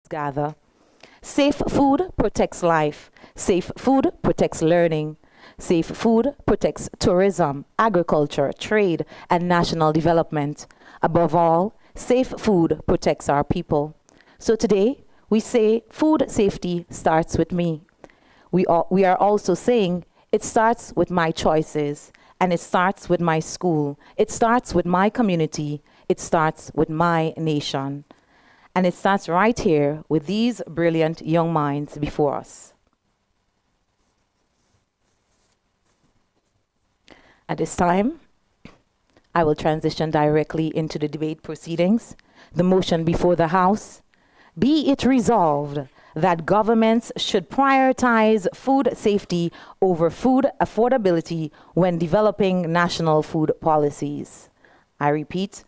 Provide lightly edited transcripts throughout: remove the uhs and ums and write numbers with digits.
gather. Safe food protects life. Safe food protects learning. Safe food protects tourism, agriculture, trade, and national development. Above all, safe food protects our people. So today, we say food safety starts with me. We are also saying it starts with my choices, and it starts with my school. It starts with my community. It starts with my nation. And it starts right here with these brilliant young minds before us. At this time, I will transition directly into the debate proceedings. The motion before the House: be it resolved that governments should prioritize food safety over food affordability when developing national food policies. I repeat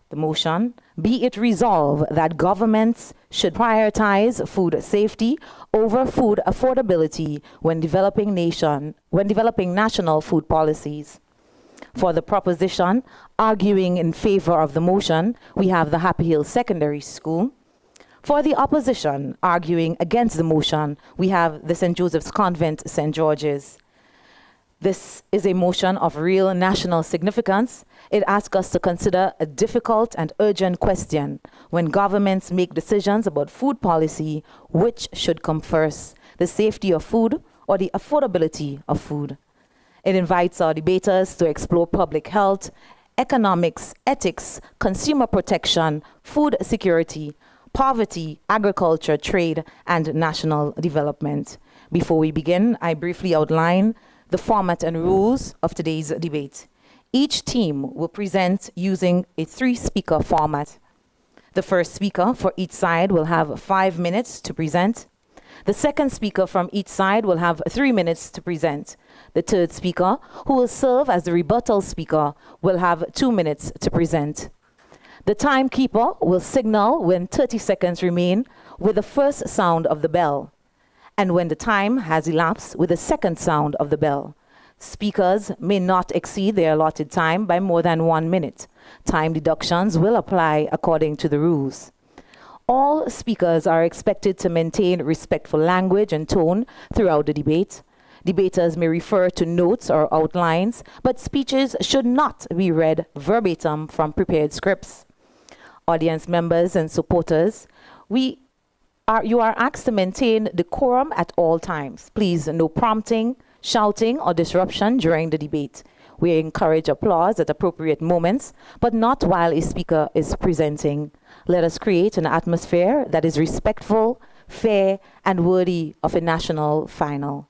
the motion: be it resolved that governments should prioritize food safety over food affordability when developing national food policies. For the proposition, arguing in favor of the motion, we have the Happy Hill Secondary School. For the opposition, arguing against the motion, we have the St. Joseph's Convent, St. George's. This is a motion of real national significance. It asks us to consider a difficult and urgent question. When governments make decisions about food policy, which should come first, the safety of food or the affordability of food? It invites our debaters to explore public health, economics, ethics, consumer protection, food security, poverty, agriculture, trade, and national development. Before we begin, I briefly outline the format and rules of today's debate. Each team will present using a 3-speaker format. The first speaker for each side will have 5 minutes to present. The second speaker from each side will have 3 minutes to present. The third speaker, who will serve as the rebuttal speaker, will have 2 minutes to present. The timekeeper will signal when 30 seconds remain with the first sound of the bell, and when the time has elapsed with the second sound of the bell. Speakers may not exceed their allotted time by more than 1 minute. Time deductions will apply according to the rules. All speakers are expected to maintain respectful language and tone throughout the debate. Debaters may refer to notes or outlines, but speeches should not be read verbatim from prepared scripts. Audience members and supporters, you are asked to maintain decorum at all times. Please, no prompting, shouting, or disruption during the debate. We encourage applause at appropriate moments, but not while a speaker is presenting. Let us create an atmosphere that is respectful, fair, and worthy of a national final.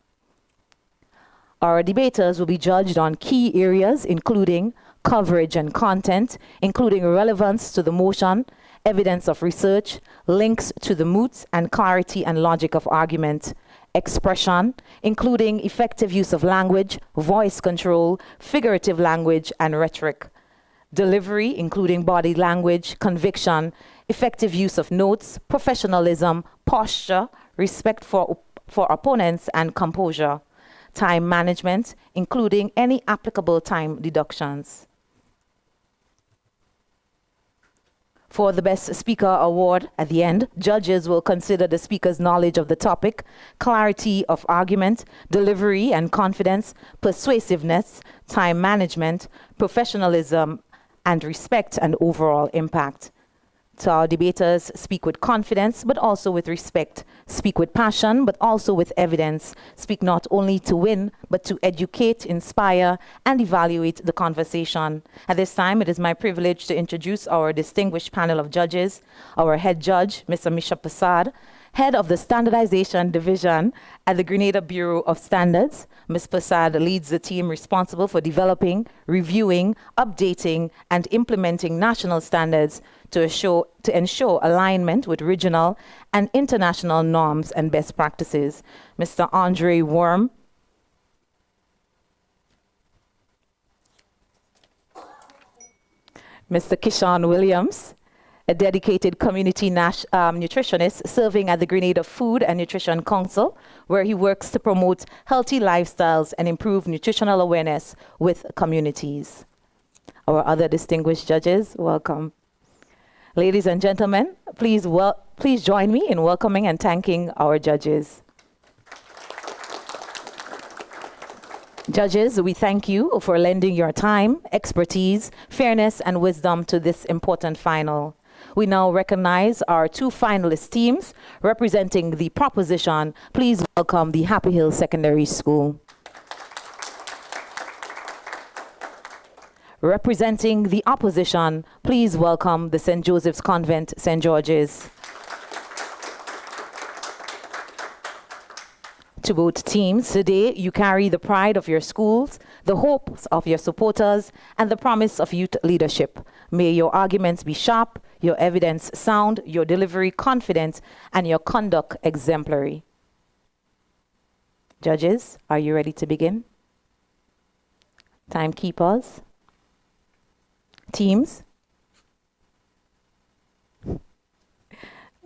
Our debaters will be judged on key areas, including coverage and content, including relevance to the motion, evidence of research, links to the moots, and clarity and logic of argument. Expression, including effective use of language, voice control, figurative language, and rhetoric. Delivery, including body language, conviction, effective use of notes, professionalism, posture, respect for opponents, and composure. Time management, including any applicable time deductions. For the Best Speaker Award at the end, judges will consider the speaker's knowledge of the topic, clarity of argument, delivery and confidence, persuasiveness, time management, professionalism, and respect and overall impact. To our debaters, speak with confidence, but also with respect. Speak with passion, but also with evidence. Speak not only to win, but to educate, inspire, and evaluate the conversation. At this time, it is my privilege to introduce our distinguished panel of judges. Our head judge, Mr. Misha Prasad, head of the Standardization Division at the Grenada Bureau of Standards. Ms. Prasad leads the team responsible for developing, reviewing, updating, and implementing national standards to ensure alignment with regional and international norms and best practices. Mr. Andre Worm, Mr. Kishan Williams, a dedicated community nutritionist serving at the Grenada Food and Nutrition Council, where he works to promote healthy lifestyles and improve nutritional awareness with communities. Our other distinguished judges, welcome. Ladies and gentlemen, please join me in welcoming and thanking our judges. Judges, we thank you for lending your time, expertise, fairness, and wisdom to this important final. We now recognize our two finalist teams representing the proposition. Please welcome the Happy Hill Secondary School. Representing the opposition, please welcome the St. Joseph's Convent, St. George's. To both teams, today you carry the pride of your schools, the hopes of your supporters, and the promise of youth leadership. May your arguments be sharp, your evidence sound, your delivery confident, and your conduct exemplary. Judges, are you ready to begin? Timekeepers. Teams.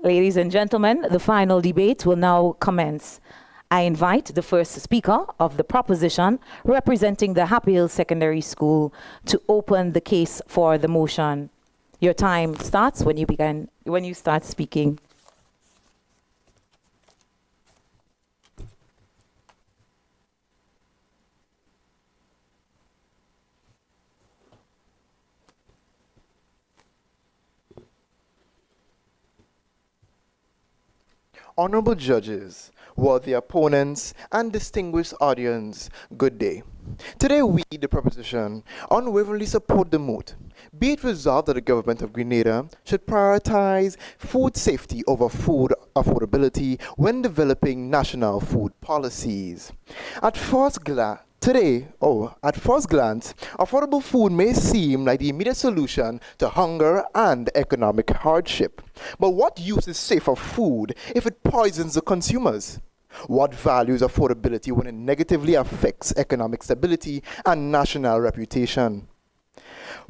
Ladies and gentlemen, the final debate will now commence. I invite the first speaker of the proposition representing the Happy Hill Secondary School to open the case for the motion. Your time starts when you start speaking. Honorable judges, worthy opponents, and distinguished audience, good day. Today we, the proposition, unwaveringly support the moot. Be it resolved that the government of Grenada should prioritize food safety over food affordability when developing national food policies. At first glance, affordable food may seem like the immediate solution to hunger and economic hardship. But what use is safer food if it poisons the consumers? What values affordability when it negatively affects economic stability and national reputation?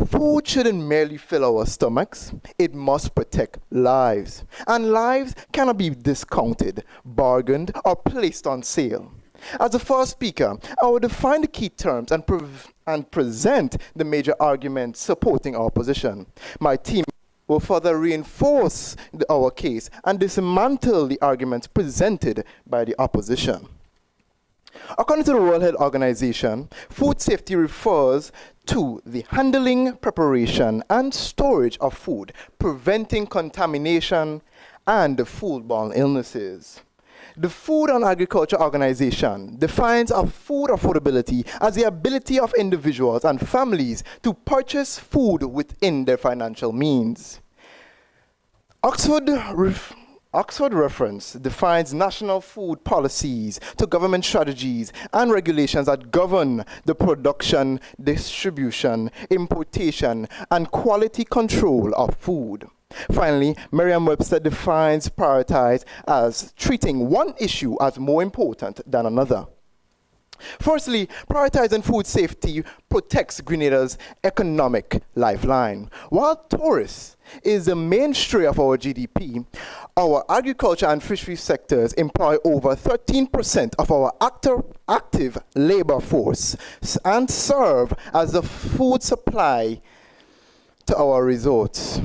Food shouldn't merely fill our stomachs, it must protect lives. And lives cannot be discounted, bargained, or placed on sale. As the first speaker, I will define the key terms and present the major arguments supporting our position. My team will further reinforce our case and dismantle the arguments presented by the opposition. According to the World Health Organization, food safety refers to the handling, preparation, and storage of food, preventing contamination and foodborne illnesses. The Food and Agriculture Organization defines food affordability as the ability of individuals and families to purchase food within their financial means. Oxford Reference defines national food policies to government strategies and regulations that govern the production, distribution, importation, and quality control of food. Finally, Merriam-Webster defines prioritize as treating one issue as more important than another. Firstly, prioritizing food safety protects Grenada's economic lifeline. While tourists is the mainstay of our GDP, our agriculture and fisheries sectors employ over 13% of our active labor force and serve as the food supply to our resorts.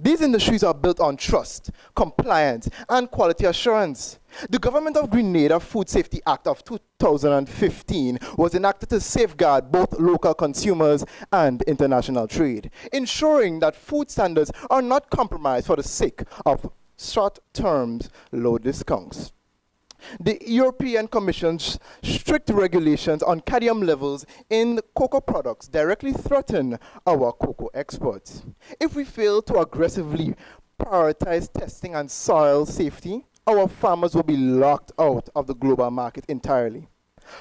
These industries are built on trust, compliance, and quality assurance. The Government of Grenada Food Safety Act of 2015 was enacted to safeguard both local consumers and international trade, ensuring that food standards are not compromised for the sake of short-term low discounts. The European Commission's strict regulations on cadmium levels in cocoa products directly threaten our cocoa exports. If we fail to aggressively prioritize testing and soil safety, our farmers will be locked out of the global market entirely.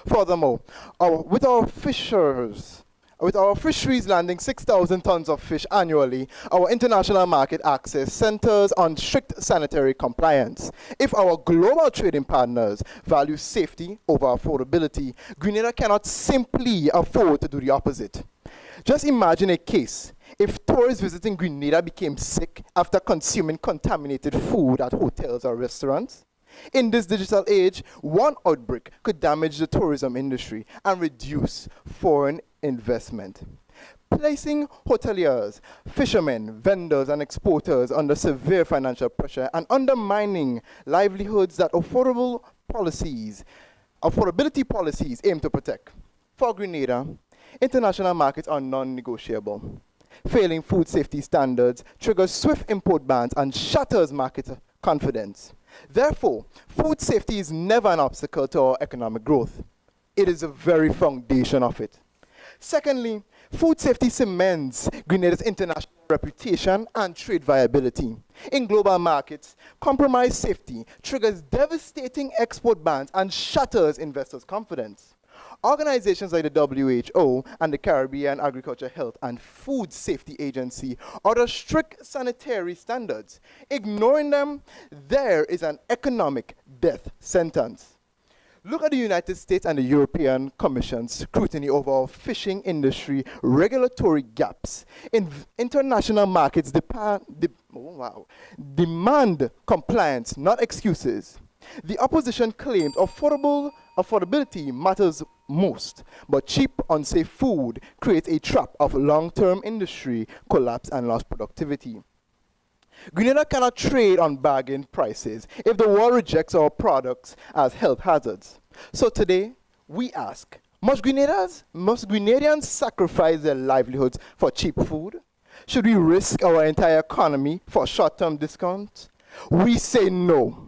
Furthermore, with our fisheries landing 6,000 tons of fish annually, our international market access centers on strict sanitary compliance. If our global trading partners value safety over affordability, Grenada cannot simply afford to do the opposite. Just imagine a case if tourists visiting Grenada became sick after consuming contaminated food at hotels or restaurants. In this digital age, one outbreak could damage the tourism industry and reduce foreign investment. placing hoteliers, fishermen, vendors, and exporters under severe financial pressure and undermining livelihoods that affordability policies aim to protect. For Grenada, international markets are non-negotiable. Failing food safety standards triggers swift import bans and shatters market confidence. Therefore, food safety is never an obstacle to our economic growth. It is the very foundation of it. Secondly, food safety cements Grenada's international reputation and trade viability. In global markets, compromised safety triggers devastating export bans and shatters investors' confidence. Organizations like the WHO and the Caribbean Agriculture, Health and Food Safety Agency order strict sanitary standards. Ignoring them, there is an economic death sentence. Look at the United States and the European Commission's scrutiny over our fishing industry regulatory gaps. International markets demand compliance, not excuses. The opposition claims affordability matters most, but cheap, unsafe food creates a trap of long-term industry collapse and lost productivity. Grenada cannot trade on bargain prices if the world rejects our products as health hazards. So today, we ask, must Grenadians sacrifice their livelihoods for cheap food? Should we risk our entire economy for short-term discounts? We say no.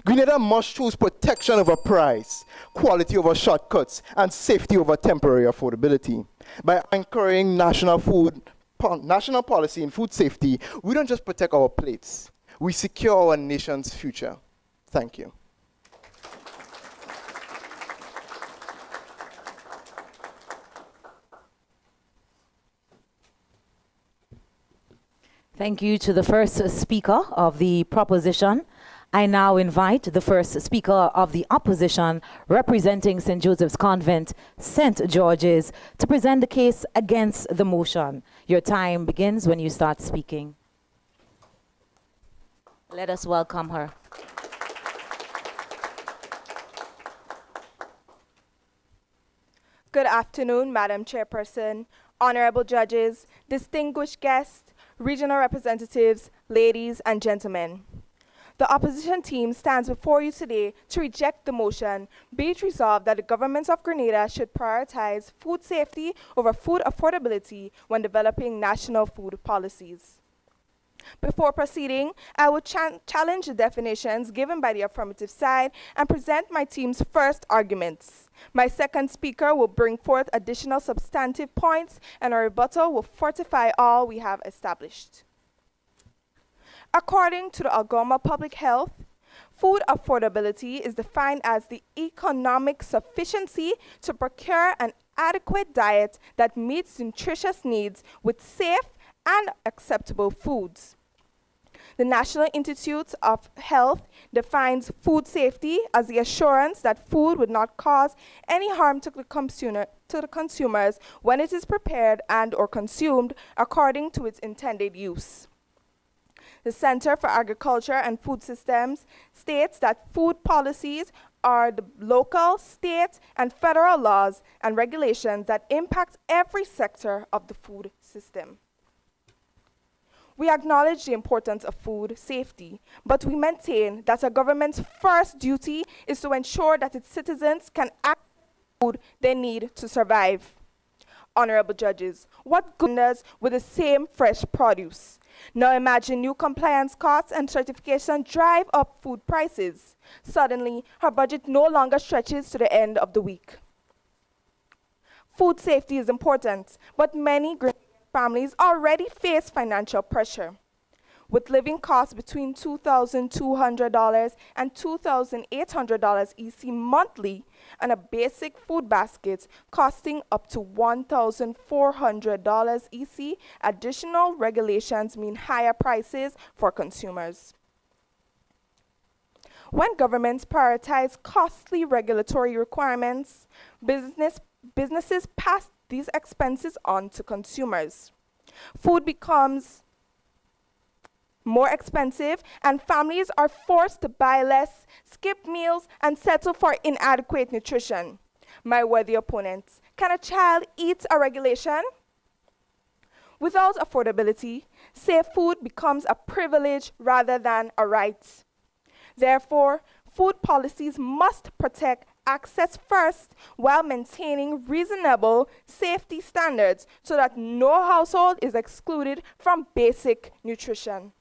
Grenada must choose protection over price, quality over shortcuts, and safety over temporary affordability. By anchoring national policy in food safety, we don't just protect our plates, we secure our nation's future. Thank you. Thank you to the first speaker of the proposition. I now invite the first speaker of the opposition representing St. Joseph's Convent, St. George's, to present the case against the motion. Your time begins when you start speaking. Let us welcome her. Good afternoon, Madam Chairperson, honorable judges, distinguished guests, regional representatives, ladies and gentlemen. The opposition team stands before you today to reject the motion, be it resolved that the government of Grenada should prioritize food safety over food affordability when developing national food policies. Before proceeding, I will challenge the definitions given by the affirmative side and present my team's first arguments. My second speaker will bring forth additional substantive points, and our rebuttal will fortify all we have established. According to the Algoma Public Health, food affordability is defined as the economic sufficiency to procure an adequate diet that meets nutritious needs with safe and acceptable foods. The National Institute of Health defines food safety as the assurance that food would not cause any harm to the consumers when it is prepared and or consumed according to its intended use. The Center for Agriculture and Food Systems states that food policies are the local, state, and federal laws and regulations that impact every sector of the food system. We acknowledge the importance of food safety, but we maintain that a government's first duty is to ensure that its citizens can access the food they need to survive. Honorable judges, what goodness with the same fresh produce? Now imagine new compliance costs and certification drive up food prices. Suddenly, her budget no longer stretches to the end of the week. Food safety is important, but many families already face financial pressure. With living costs between $2,200 and $2,800 EC monthly, and a basic food basket costing up to $1,400 EC, additional regulations mean higher prices for consumers. When governments prioritize costly regulatory requirements, businesses pass these expenses on to consumers. Food becomes more expensive, and families are forced to buy less, skip meals, and settle for inadequate nutrition. My worthy opponents, can a child eat a regulation? Without affordability, safe food becomes a privilege rather than a right. Therefore, food policies must protect access first while maintaining reasonable safety standards so that no household is excluded from basic nutrition.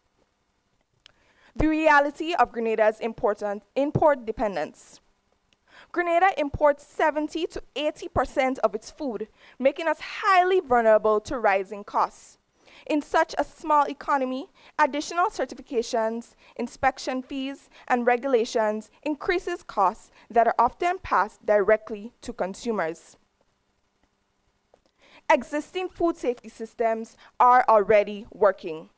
The reality of Grenada's import dependence. Grenada imports 70 to 80% of its food, making us highly vulnerable to rising costs. In such a small economy, additional certifications, inspection fees, and regulations increases costs that are often passed directly to consumers. Existing food safety systems are already working.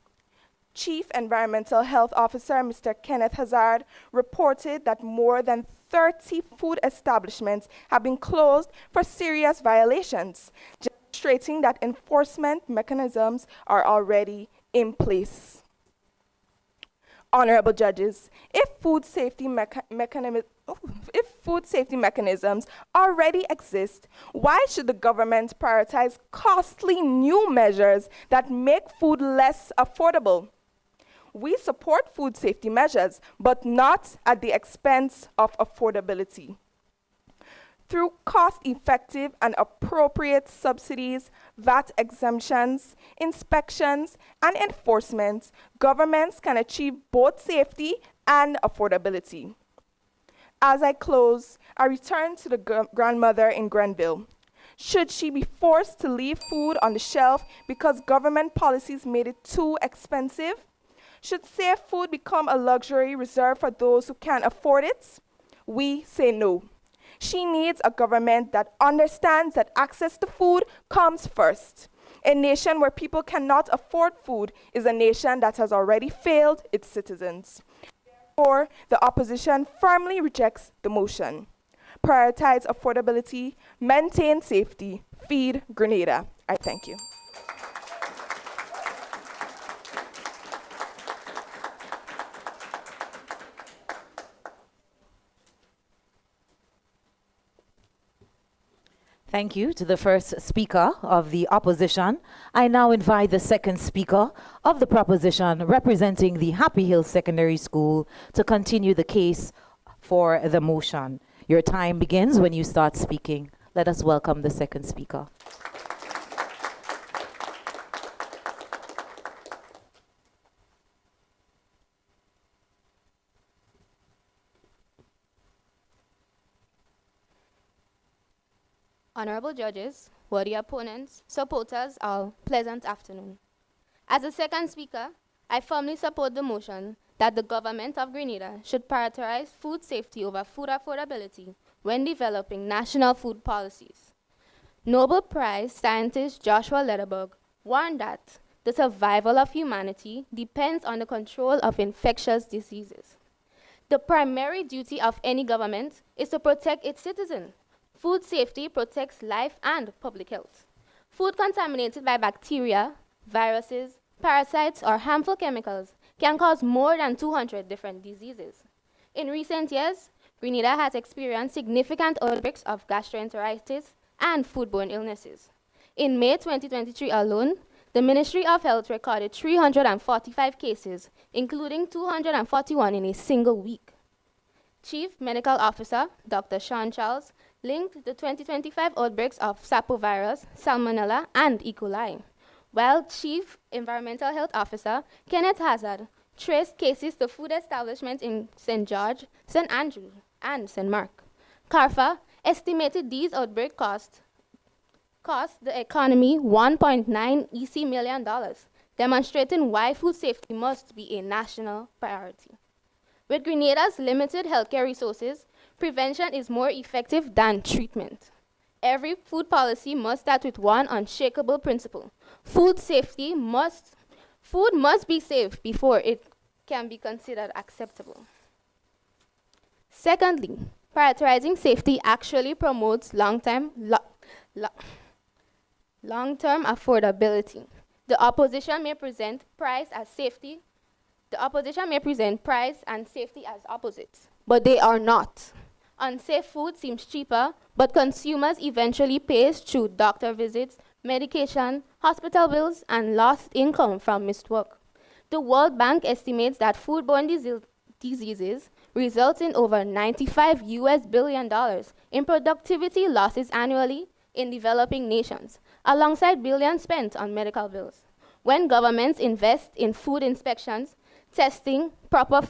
Chief Environmental Health Officer Mr. Kenneth Hazard reported that more than 30 food establishments have been closed for serious violations, demonstrating that enforcement mechanisms are already in place. Honorable judges, if food safety mechanisms already exist, why should the government prioritize costly new measures that make food less affordable? We support food safety measures, but not at the expense of affordability. Through cost-effective and appropriate subsidies, VAT exemptions, inspections, and enforcement, governments can achieve both safety and affordability. As I close, I return to the grandmother in Grenville. Should she be forced to leave food on the shelf because government policies made it too expensive? Should safe food become a luxury reserved for those who can't afford it? We say no. She needs a government that understands that access to food comes first. A nation where people cannot afford food is a nation that has already failed its citizens. Therefore, the opposition firmly rejects the motion. Prioritize affordability, maintain safety, feed Grenada. I thank you. Thank you to the first speaker of the opposition. I now invite the second speaker of the proposition representing the Happy Hill Secondary School to continue the case for the motion. Your time begins when you start speaking. Let us welcome the second speaker. Honorable judges, worthy opponents, supporters, all pleasant afternoon. As a second speaker, I firmly support the motion that the government of Grenada should prioritize food safety over food affordability when developing national food policies. Nobel Prize scientist Joshua Lederberg warned that the survival of humanity depends on the control of infectious diseases. The primary duty of any government is to protect its citizens. Food safety protects life and public health. Food contaminated by bacteria, viruses, parasites, or harmful chemicals can cause more than 200 different diseases. In recent years, Grenada has experienced significant outbreaks of gastroenteritis and foodborne illnesses. In May 2023 alone, the Ministry of Health recorded 345 cases, including 241 in a single week. Chief Medical Officer Dr. Sean Charles linked the 2025 outbreaks of Sapovirus, Salmonella, and E. coli, while Chief Environmental Health Officer Kenneth Hazard traced cases to food establishments in St. George, St. Andrew, and St. Mark. CARFA estimated these outbreaks cost the economy $1.9 million, demonstrating why food safety must be a national priority. With Grenada's limited healthcare resources, prevention is more effective than treatment. Every food policy must start with one unshakable principle. Food must be safe before it can be considered acceptable. Secondly, prioritizing safety actually promotes long-term affordability. The opposition may present price and safety as opposites, but they are not. Unsafe food seems cheaper, but consumers eventually pay through doctor visits, medication, hospital bills, and lost income from missed work. The World Bank estimates that foodborne diseases result in over $95 billion in productivity losses annually in developing nations, alongside billions spent on medical bills. When governments invest in food inspections, testing, proper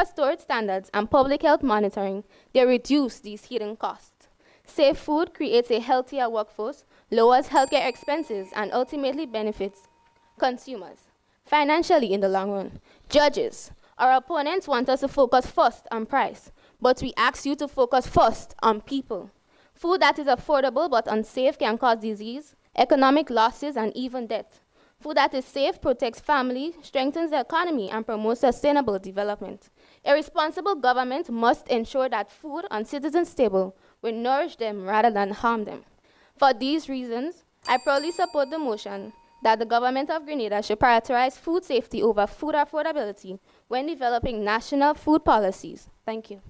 storage standards, and public health monitoring, they reduce these hidden costs. Safe food creates a healthier workforce, lowers healthcare expenses, and ultimately benefits consumers financially in the long run. Judges, our opponents want us to focus first on price, but we ask you to focus first on people. Food that is affordable but unsafe can cause disease, economic losses, and even death. Food that is safe protects families, strengthens the economy, and promotes sustainable development. A responsible government must ensure that food on citizens' table will nourish them rather than harm them. For these reasons, I proudly support the motion that the government of Grenada should prioritize food safety over food affordability when developing national food policies. Thank you.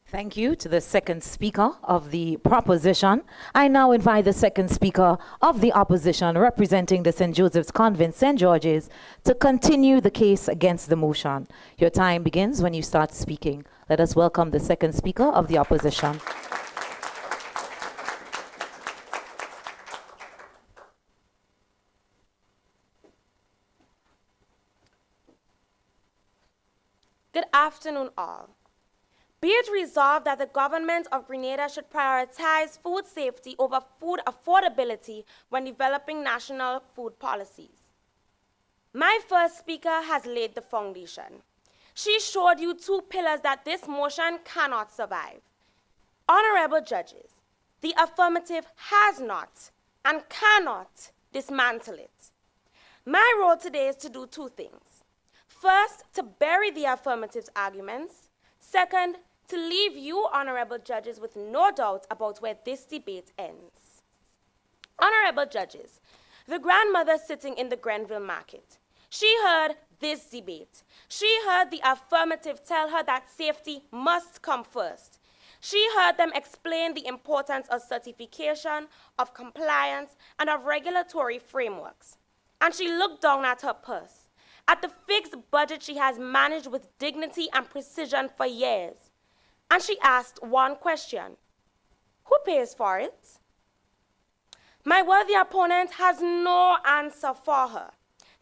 Thank you to the second speaker of the proposition. I now invite the second speaker of the opposition representing the St. Joseph's Convent, St. George's, to continue the case against the motion. Your time begins when you start speaking. Let us welcome the second speaker of the opposition. Good afternoon, all. Be it resolved that the government of Grenada should prioritize food safety over food affordability when developing national food policies. My first speaker has laid the foundation. She showed you two pillars that this motion cannot survive. Honorable judges, the affirmative has not and cannot dismantle it. My role today is to do two things. First, to bury the affirmative's arguments. Second, to leave you, honorable judges, with no doubt about where this debate ends. Honorable judges, the grandmother sitting in the Grenville market, she heard this debate. She heard the affirmative tell her that safety must come first. She heard them explain the importance of certification, of compliance, and of regulatory frameworks. And she looked down at her purse, at the fixed budget she has managed with dignity and precision for years. And she asked one question: who pays for it? My worthy opponent has no answer for her.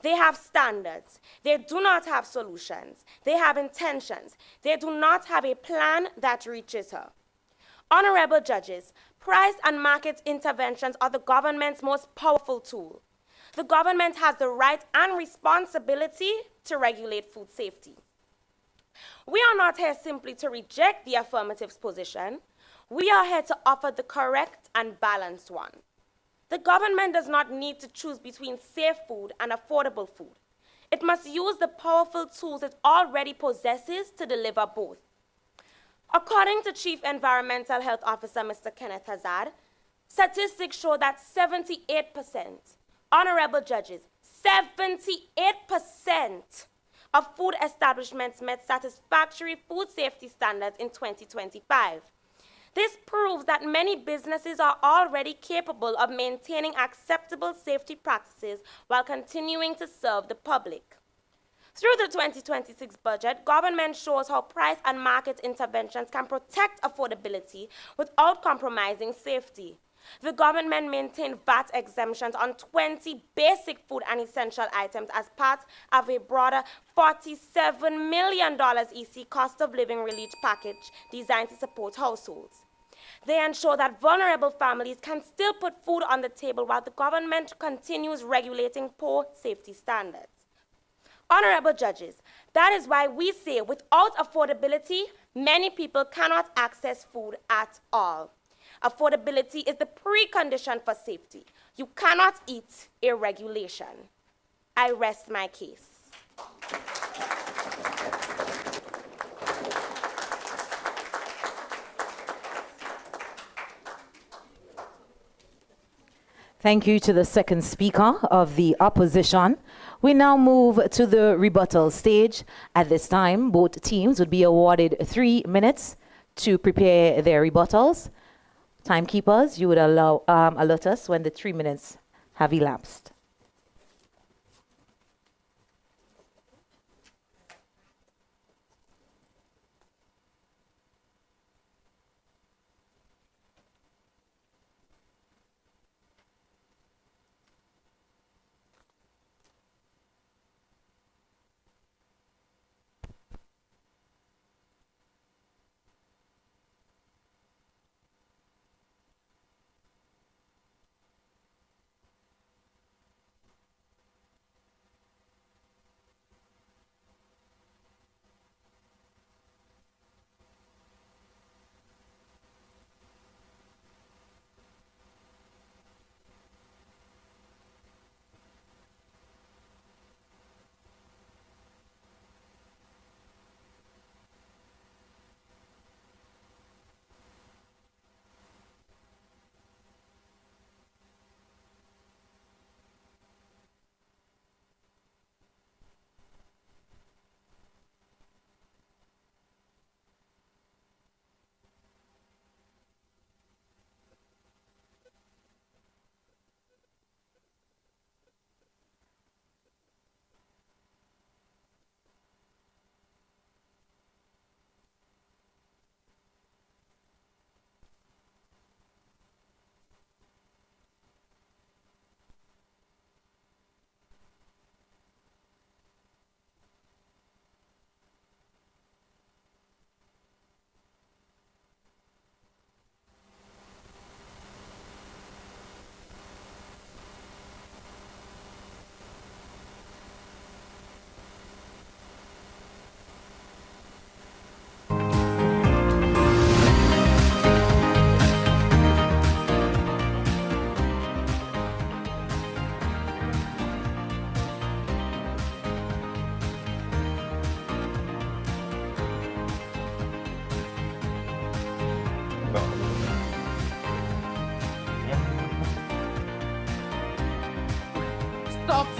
They have standards. They do not have solutions. They have intentions. They do not have a plan that reaches her. Honorable judges, price and market interventions are the government's most powerful tool. The government has the right and responsibility to regulate food safety. We are not here simply to reject the affirmative's position. We are here to offer the correct and balanced one. The government does not need to choose between safe food and affordable food. It must use the powerful tools it already possesses to deliver both. According to Chief Environmental Health Officer Mr. Kenneth Hazard, statistics show that 78%, honorable judges, 78% of food establishments met satisfactory food safety standards in 2025. This proves that many businesses are already capable of maintaining acceptable safety practices while continuing to serve the public. Through the 2026 budget, government shows how price and market interventions can protect affordability without compromising safety. The government maintained VAT exemptions on 20 basic food and essential items as part of a broader $47 million EC cost of living relief package designed to support households. They ensure that vulnerable families can still put food on the table while the government continues regulating poor safety standards. Honorable judges, that is why we say without affordability, many people cannot access food at all. Affordability is the precondition for safety. You cannot eat a regulation. I rest my case. Thank you to the second speaker of the opposition. We now move to the rebuttal stage. At this time, both teams would be awarded 3 minutes to prepare their rebuttals. Timekeepers, you would alert us when the 3 minutes have elapsed.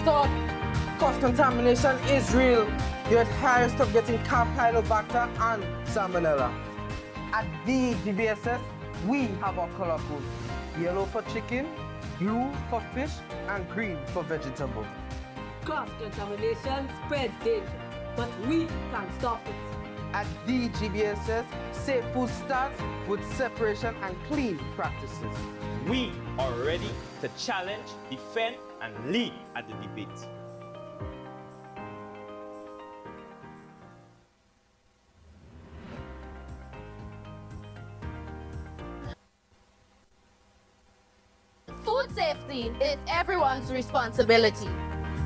Stop! Cross-contamination is real. You're at high risk of getting Campylobacter and Salmonella. At the GBSS, we have our color code. Yellow for chicken, blue for fish, and green for vegetables. Cross-contamination spreads danger, but we can stop it. At the GBSS, safe food starts with separation and clean practices. We are ready to challenge, defend, and lead at the debate. Food safety is everyone's responsibility.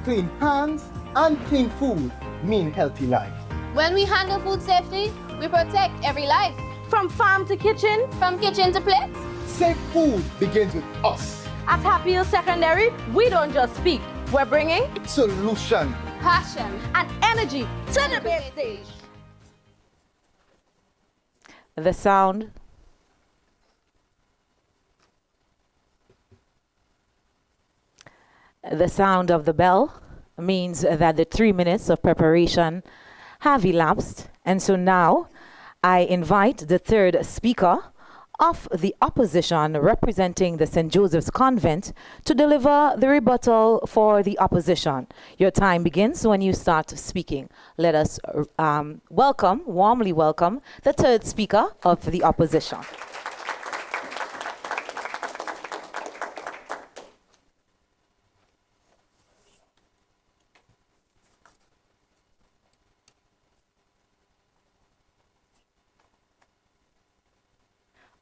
Clean hands and clean food mean healthy life. When we handle food safety, we protect every life. From farm to kitchen, from kitchen to plate. Safe food begins with us. At Happy Hill Secondary, we don't just speak. We're bringing Solution. Passion and energy to the debate stage. The sound of the bell means that the 3 minutes of preparation have elapsed. And so now I invite the third speaker of the opposition representing the St. Joseph's Convent to deliver the rebuttal for the opposition. Your time begins when you start speaking. Let us warmly welcome the third speaker of the opposition.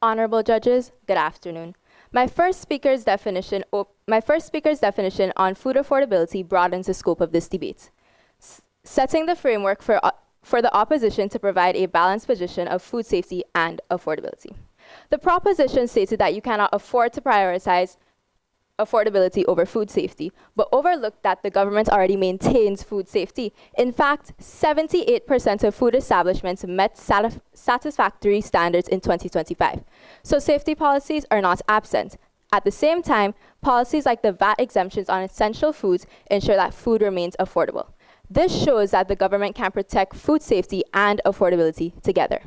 Honorable judges, good afternoon. My first speaker's definition on food affordability broadens the scope of this debate, setting the framework for the opposition to provide a balanced position of food safety and affordability. The proposition stated that you cannot afford to prioritize affordability over food safety, but overlooked that the government already maintains food safety. In fact, 78% of food establishments met satisfactory standards in 2025. So safety policies are not absent. At the same time, policies like the VAT exemptions on essential foods ensure that food remains affordable. This shows that the government can protect food safety and affordability together.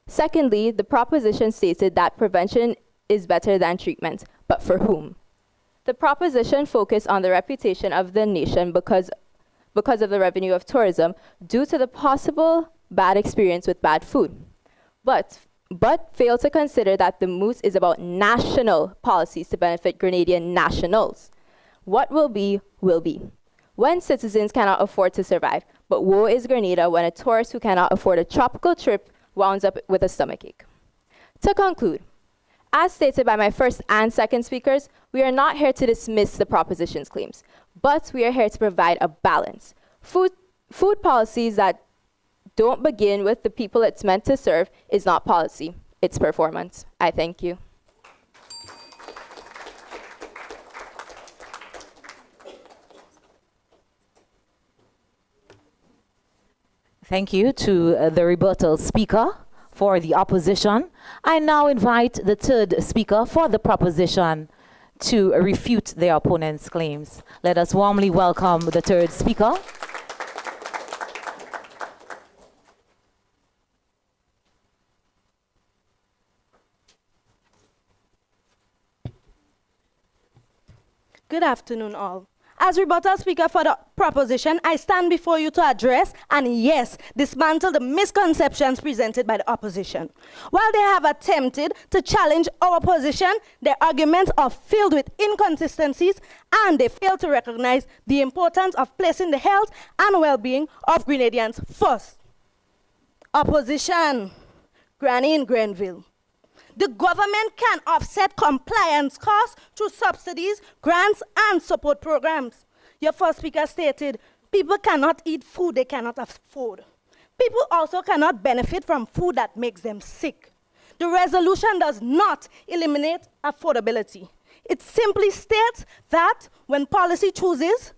Secondly, the proposition stated that prevention is better than treatment, but for whom? The proposition focused on the reputation of the nation because of the revenue of tourism due to the possible bad experience with bad food. But failed to consider that the moot is about national policies to benefit Grenadian nationals. What will be, will be. When citizens cannot afford to survive, but woe is Grenada when a tourist who cannot afford a tropical trip wounds up with a stomachache. To conclude, as stated by my first and second speakers, we are not here to dismiss the proposition's claims, but we are here to provide a balance. Food policies that don't begin with the people it's meant to serve is not policy, it's performance. I thank you. Thank you to the rebuttal speaker for the opposition. I now invite the third speaker for the proposition to refute their opponent's claims. Let us warmly welcome the third speaker. Good afternoon, all. As rebuttal speaker for the proposition, I stand before you to address and, yes, dismantle the misconceptions presented by the opposition. While they have attempted to challenge our position, their arguments are filled with inconsistencies and they fail to recognize the importance of placing the health and well-being of Grenadians first. Opposition, Granny in Grenville. The government can offset compliance costs through subsidies, grants, and support programs. Your first speaker stated, people cannot eat food they cannot afford. People also cannot benefit from food that makes them sick. The resolution does not eliminate affordability. It simply states that when policy choices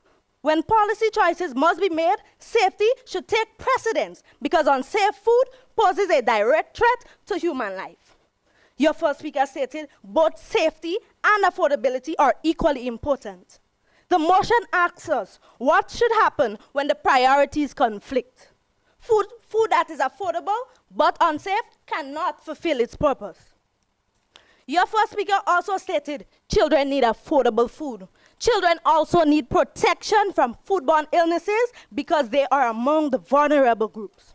must be made, safety should take precedence because unsafe food poses a direct threat to human life. Your first speaker stated both safety and affordability are equally important. The motion asks us what should happen when the priorities conflict. Food that is affordable but unsafe cannot fulfill its purpose. Your first speaker also stated children need affordable food. Children also need protection from foodborne illnesses because they are among the vulnerable groups.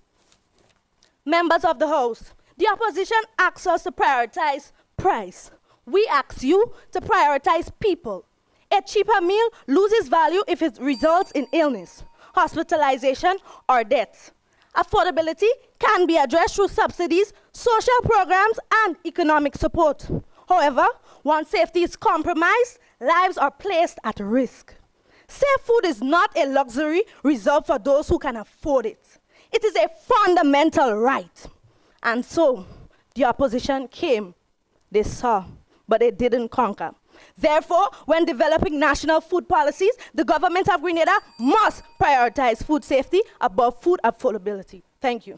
Members of the House, the opposition asks us to prioritize price. We ask you to prioritize people. A cheaper meal loses value if it results in illness, hospitalization, or death. Affordability can be addressed through subsidies, social programs, and economic support. However, once safety is compromised, lives are placed at risk. Safe food is not a luxury reserved for those who can afford it. It is a fundamental right. And so, the opposition came, they saw, but they didn't conquer. Therefore, when developing national food policies, the government of Grenada must prioritize food safety above food affordability. Thank you.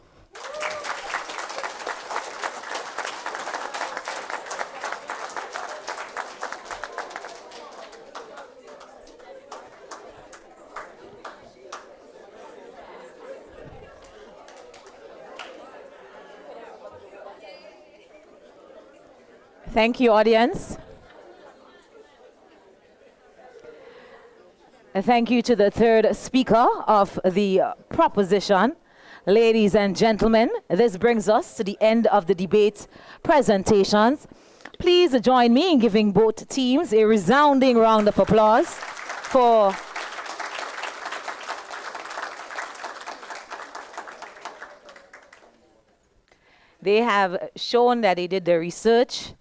Thank you, audience. And thank you to the third speaker of the proposition. Ladies and gentlemen, this brings us to the end of the debate presentations. Please join me in giving both teams a resounding round of applause for they have shown that they did the research.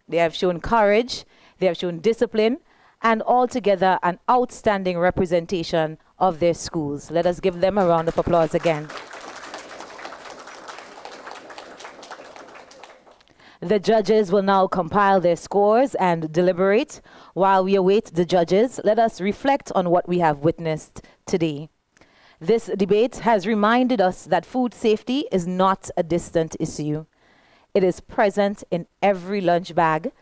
They have shown courage, they have shown discipline, and altogether an outstanding representation of their schools. Let us give them a round of applause again. The judges will now compile their scores and deliberate. While we await the judges, let us reflect on what we have witnessed today. This debate has reminded us that food safety is not a distant issue. It is present in every lunch bag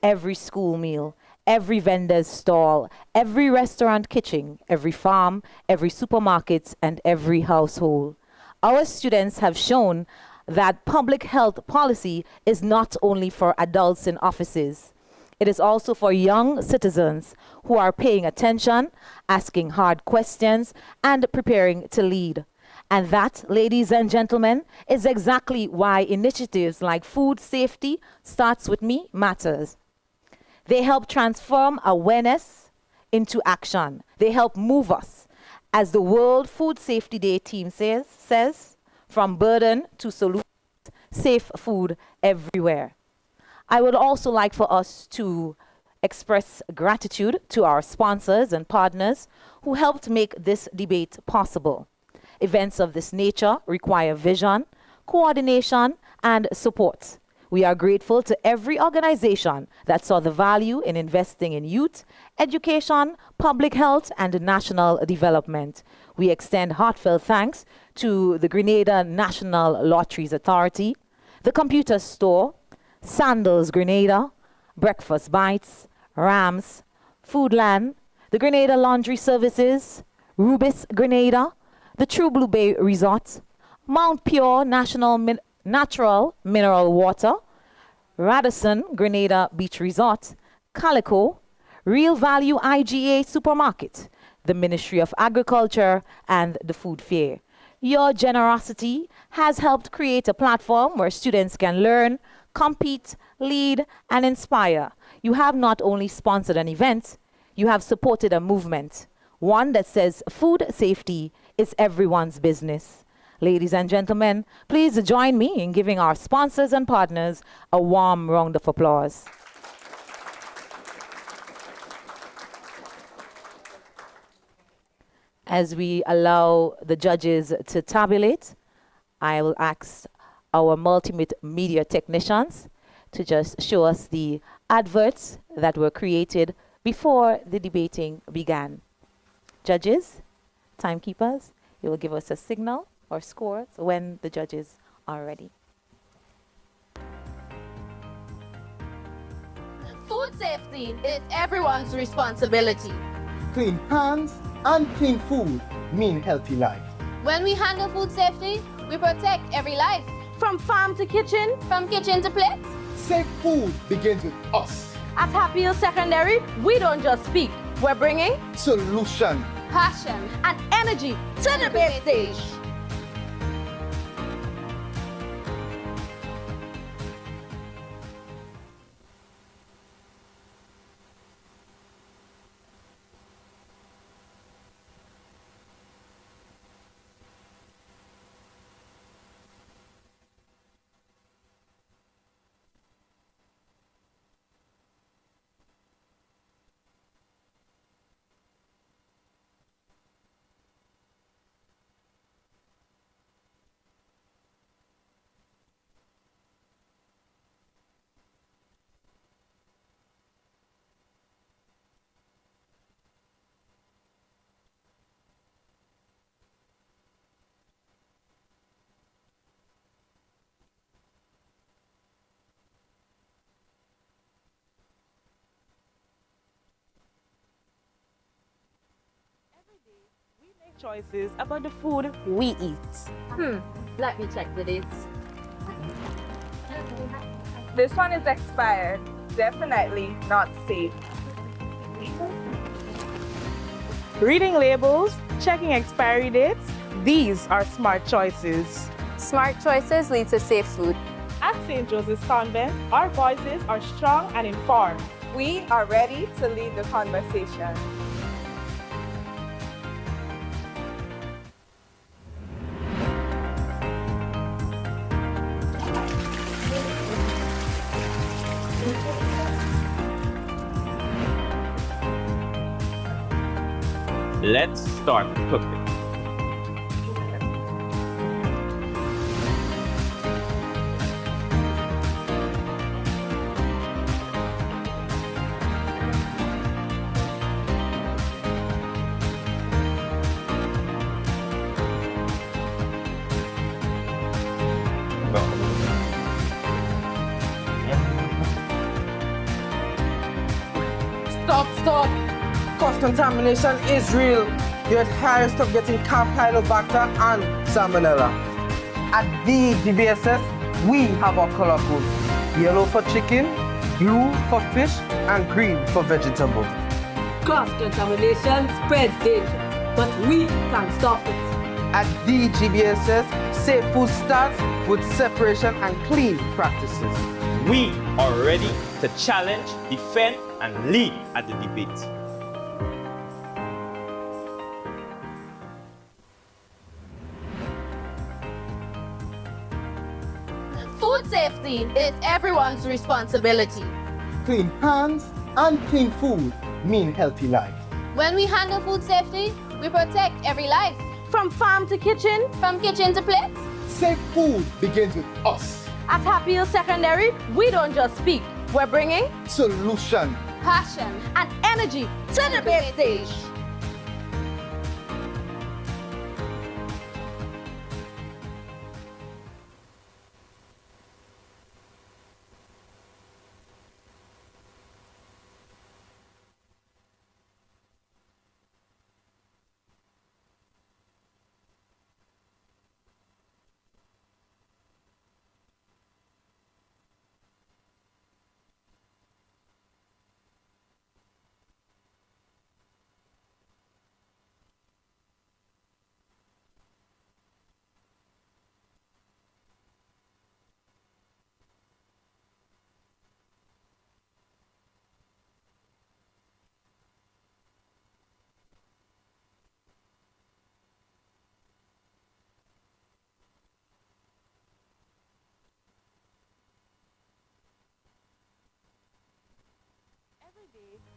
every school meal, every vendor's stall, every restaurant kitchen, every farm, every supermarket, and every household. Our students have shown that public health policy is not only for adults in offices. It is also for young citizens who are paying attention, asking hard questions, and preparing to lead. And that, ladies and gentlemen, is exactly why initiatives like Food Safety Starts With Me matters. They help transform awareness into action. They help move us. As the World Food Safety Day team says, from burden to solutions, safe food everywhere. I would also like for us to express gratitude to our sponsors and partners who helped make this debate possible. Events of this nature require vision, coordination, and support. We are grateful to every organization that saw the value in investing in youth, education, public health, and national development. We extend heartfelt thanks to the Grenada National Lotteries Authority, the Computer Store, Sandals Grenada, Breakfast Bites, Rams, Foodland, the Grenada Laundry Services, Rubis Grenada, the True Blue Bay Resort, Mount Pure Natural Mineral Water, Radisson Grenada Beach Resort, Calico, Real Value IGA Supermarket, the Ministry of Agriculture, and the Food Fair. Your generosity has helped create a platform where students can learn, compete, lead, and inspire. You have not only sponsored an event, you have supported a movement, one that says food safety is everyone's business. Ladies and gentlemen, please join me in giving our sponsors and partners a warm round of applause. As we allow the judges to tabulate, I will ask our multimedia technicians to just show us the adverts that were created before the debating began. Judges, timekeepers, you will give us a signal or scores when the judges are ready. Food safety is everyone's responsibility. Clean hands and clean food mean healthy life. When we handle food safety, we protect every life. From farm to kitchen, from kitchen to plate. Safe food begins with us. At Happy Hill Secondary, we don't just speak. We're bringing solution, passion, and energy to the debate stage. Choices about the food we eat. Let me check the dates. This one is expired. Definitely not safe. Reading labels, checking expiry dates, these are smart choices. Smart choices lead to safe food. At St. Joseph's Convent, our voices are strong and informed. We are ready to lead the conversation. Let's start cooking. Stop. Cross-contamination is real. You're at high risk of getting Campylobacter and Salmonella. At the GBSS, we have our color code. Yellow for chicken, blue for fish, and green for vegetables. Cross-contamination spreads danger, but we can stop it. At the GBSS, safe food starts with separation and clean practices. We are ready to challenge, defend, and lead at the debate. Food safety is everyone's responsibility. Clean hands and clean food mean healthy life. When we handle food safety, we protect every life. From farm to kitchen, From kitchen to plate. Safe food begins with us. at Happy Hill Secondary, we don't just speak. We're bringing Solution. Passion. and energy to the debate stage.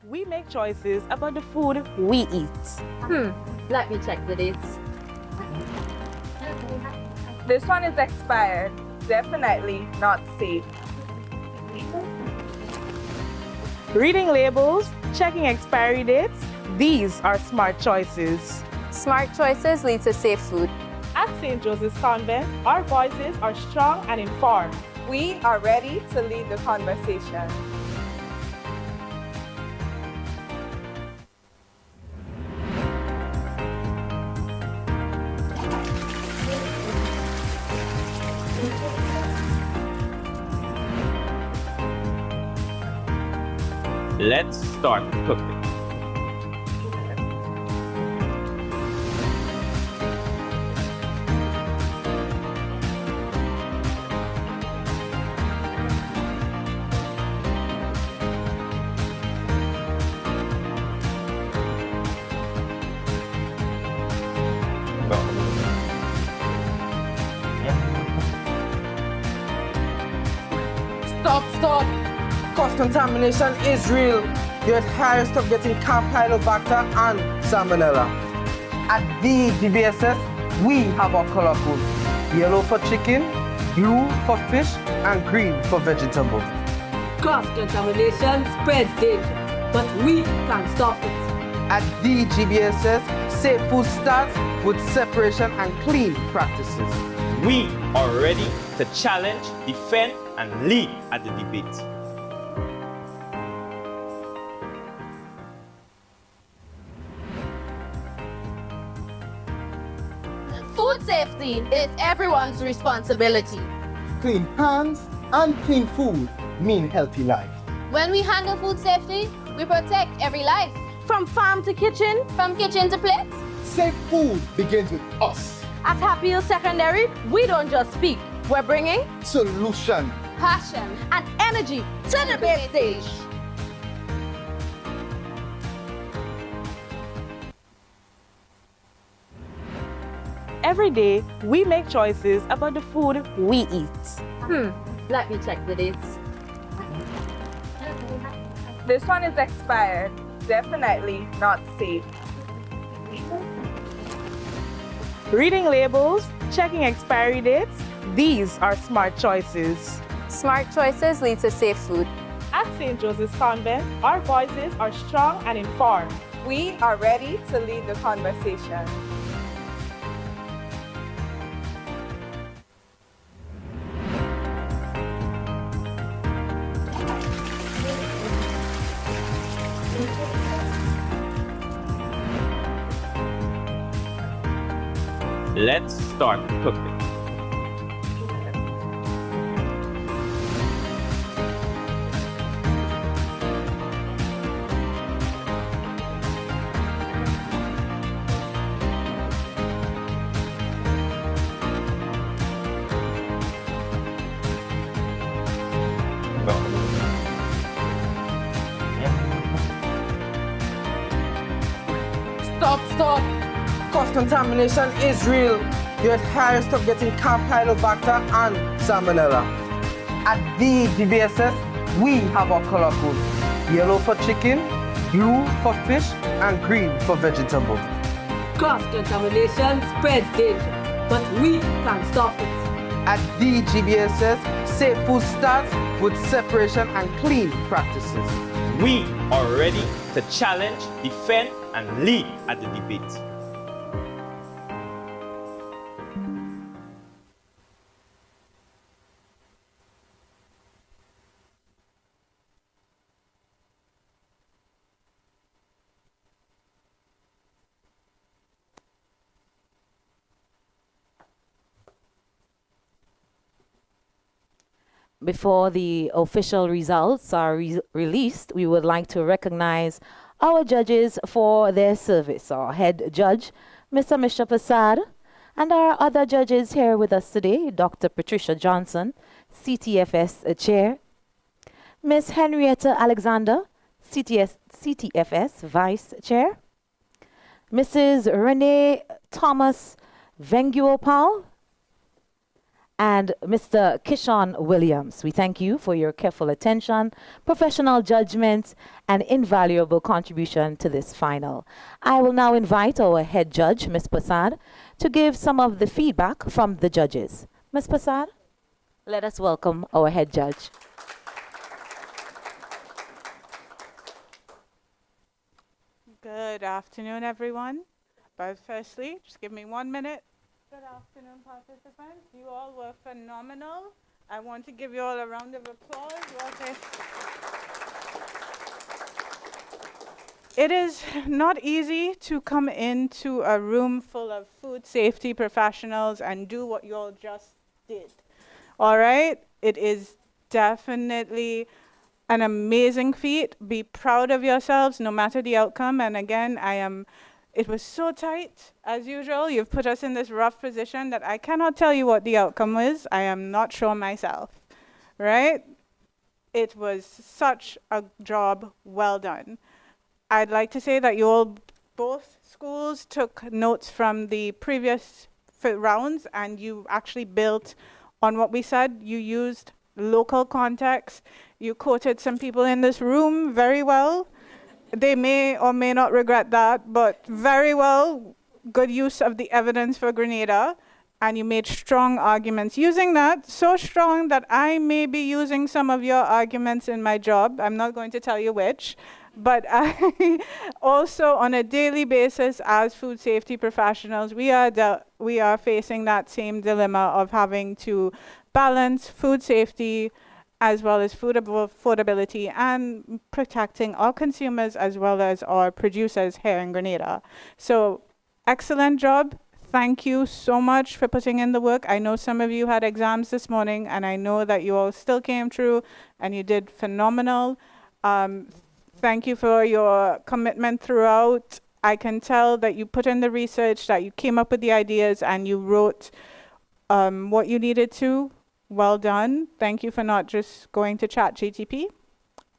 We make choices about the food we eat. Let me check the dates. This one is expired. Definitely not safe. Reading labels, checking expiry dates, these are smart choices. Smart choices lead to safe food. At St. Joseph's Convent, our voices are strong and informed. We are ready to lead the conversation. Let's start cooking. Stop. Cross-contamination is real. You're at high risk of getting Campylobacter and Salmonella. At the GBSS, we have our color code. Yellow for chicken, blue for fish, and green for vegetables. Cross-contamination spreads danger, but we can stop it. At the GBSS, safe food starts with separation and clean practices. We are ready to challenge, defend, and lead at the debate. Food safety is everyone's responsibility. Clean hands and clean food mean healthy life. When we handle food safety, we protect every life. From farm to kitchen, From kitchen to plate. Safe food begins with us. at Happy Hill Secondary, we don't just speak. We're bringing Solution. Passion. and energy to the debate stage. Every day, we make choices about the food we eat. Let me check the dates. This one is expired. Definitely not safe. Reading labels, checking expiry dates, these are smart choices. Smart choices lead to safe food. At St. Joseph's Convent, our voices are strong and informed. We are ready to lead the conversation. Let's start cooking. Stop! Cross-contamination is real. You're at high risk of getting Campylobacter and Salmonella. At the DBSS, we have our color code. Yellow for chicken, blue for fish, and green for vegetables. Cross-contamination spreads danger, but we can stop it. At the GBSS, safe food starts with separation and clean practices. We are ready to challenge, defend, and lead at the debate. Before the official results are released, we would like to recognize our judges for their service. Our head judge, Mr. Mishra Prasad, and our other judges here with us today, Dr. Patricia Johnson, CTFS Chair, Ms. Henrietta Alexander, CTFS Vice Chair, Mrs. Renee Thomas Venguopal, and Mr. Kishon Williams. We thank you for your careful attention, professional judgment, and invaluable contribution to this final. I will now invite our head judge, Ms. Prasad, to give some of the feedback from the judges. Ms. Prasad, let us welcome our head judge. Good afternoon, everyone. But firstly, just give me 1 minute. Good afternoon, participants. You all were phenomenal. I want to give you all a round of applause. It is not easy to come into a room full of food safety professionals and do what you all just did. All right? It is definitely an amazing feat. Be proud of yourselves, no matter the outcome. And again, it was so tight, as usual. You've put us in this rough position that I cannot tell you what the outcome is. I am not sure myself, right? It was such a job well done. I'd like to say that you all, both schools, took notes from the previous rounds, and you actually built on what we said. You used local context. You quoted some people in this room very well. They may or may not regret that, but very well, good use of the evidence for Grenada, and you made strong arguments using that, so strong that I may be using some of your arguments in my job. I'm not going to tell you which, but I also on a daily basis as food safety professionals, we are facing that same dilemma of having to balance food safety as well as food affordability and protecting our consumers as well as our producers here in Grenada. So excellent job. Thank you so much for putting in the work. I know some of you had exams this morning, and I know that you all still came through and you did phenomenal. Thank you for your commitment throughout. I can tell that you put in the research, that you came up with the ideas, and you wrote what you needed to. Well done. Thank you for not just going to ChatGPT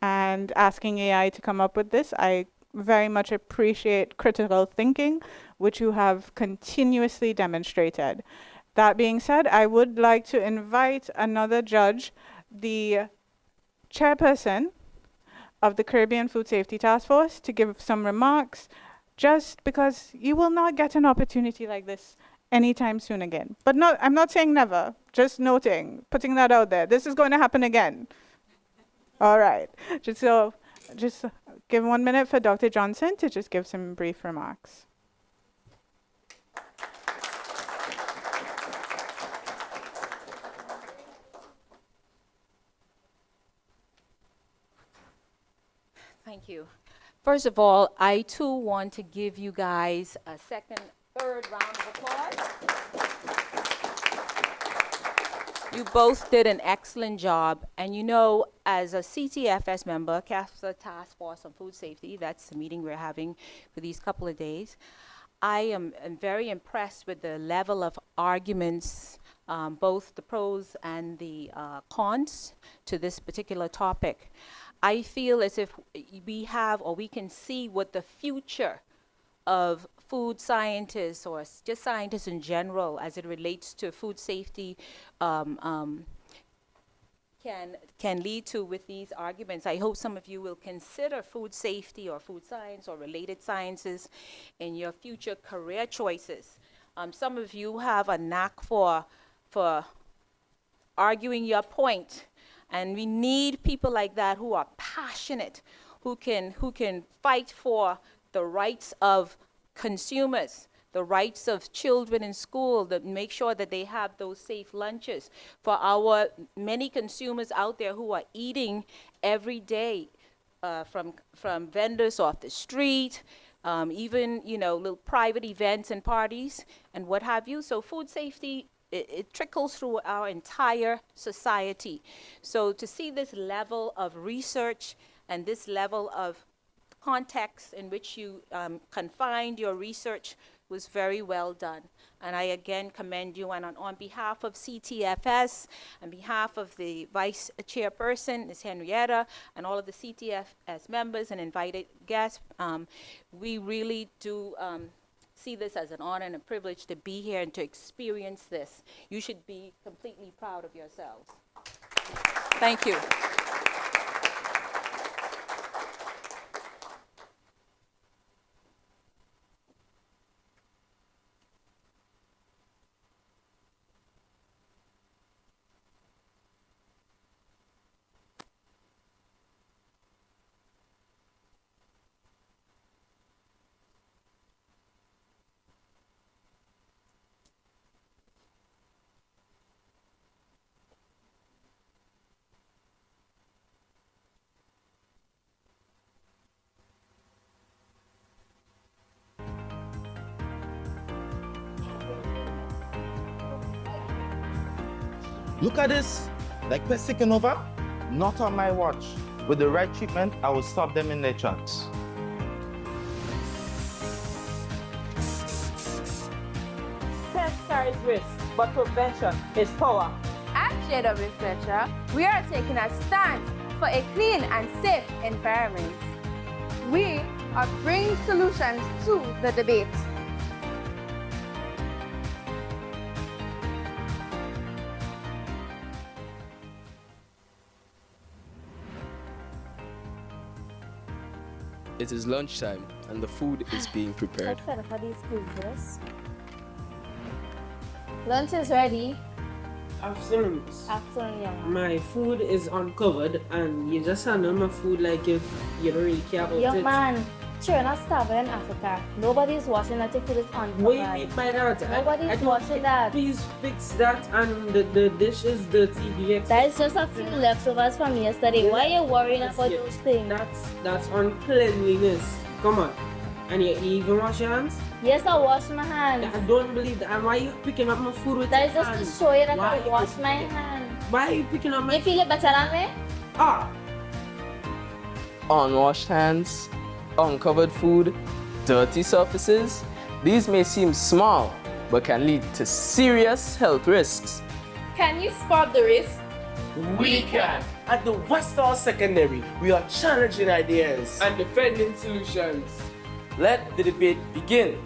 and asking AI to come up with this. I very much appreciate critical thinking, which you have continuously demonstrated. That being said, I would like to invite another judge, the chairperson of the Caribbean Food Safety Task Force, to give some remarks, just because you will not get an opportunity like this anytime soon again. But I'm not saying never, just noting, putting that out there. This is going to happen again. All right. Just give 1 minute for Dr. Johnson to just give some brief remarks. Thank you. First of all, I too want to give you guys a second third round of applause. You both did an excellent job. And you know, as a CTFS member, CAFSA Task Force on Food Safety, that's the meeting we're having for these couple of days, I am very impressed with the level of arguments, both the pros and the cons to this particular topic. I feel as if we have, or we can see what the future of food scientists or just scientists in general as it relates to food safety can lead to with these arguments. I hope some of you will consider food safety or food science or related sciences in your future career choices. Some of you have a knack for arguing your point, and we need people like that who are passionate, who can fight for the rights of consumers, the rights of children in school, that make sure that they have those safe lunches. For our many consumers out there who are eating every day from vendors off the street, even, you know, little private events and parties and what have you. So food safety, it trickles through our entire society. So to see this level of research and this level of context in which you confined your research was very well done. And I again commend you. And on behalf of CTFS, on behalf of the Vice Chairperson, Ms. Henrietta, and all of the CTFS members and invited guests, we really do see this as an honor and a privilege to be here and to experience this. You should be completely proud of yourselves. Thank you. Look at this, like pest taking over? Not on my watch. With the right treatment, I will stop them in their tracks. Pest carries risk, but prevention is power. At JW Fletcher, we are taking a stand for a clean and safe environment. We are bringing solutions to the debate. It is lunchtime and the food is being prepared. Lunch is ready. Afternoons. Afternoon, young man. My food is uncovered and you just handle my food like if you don't really care about it. Young man, you're not starving in Africa. Nobody's watching that your food is uncovered. What do you mean by that? Nobody's watching that. Please fix that, and the dish is dirty. That is just a few leftovers from yesterday. Yeah. Why are you worrying about those things? That's uncleanliness. Come on. And you even wash your hands? Yes, I wash my hands. I don't believe that. And why are you picking up my food with that your is hands? just to show you that I wash my hands. Why are you picking up my You feel it better than me? Ah! Unwashed hands, uncovered food, dirty surfaces. These may seem small, but can lead to serious health risks. Can you spot the risk? We can. At the Westall Secondary, we are challenging ideas and defending solutions. Let the debate begin.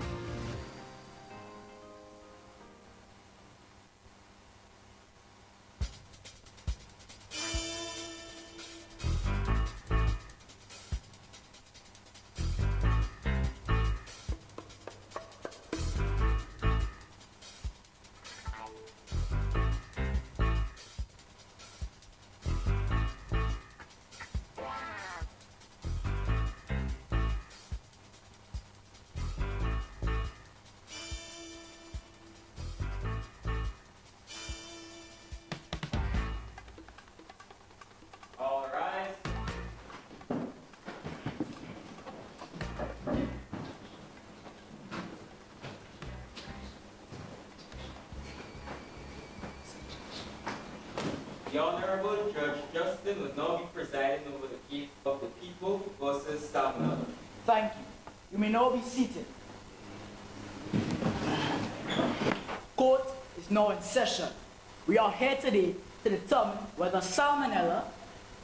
The Honorable Judge Justin will now be presiding over the case of the People versus Salmonella. Thank you. You may now be seated. Court is now in session. We are here today to determine whether Salmonella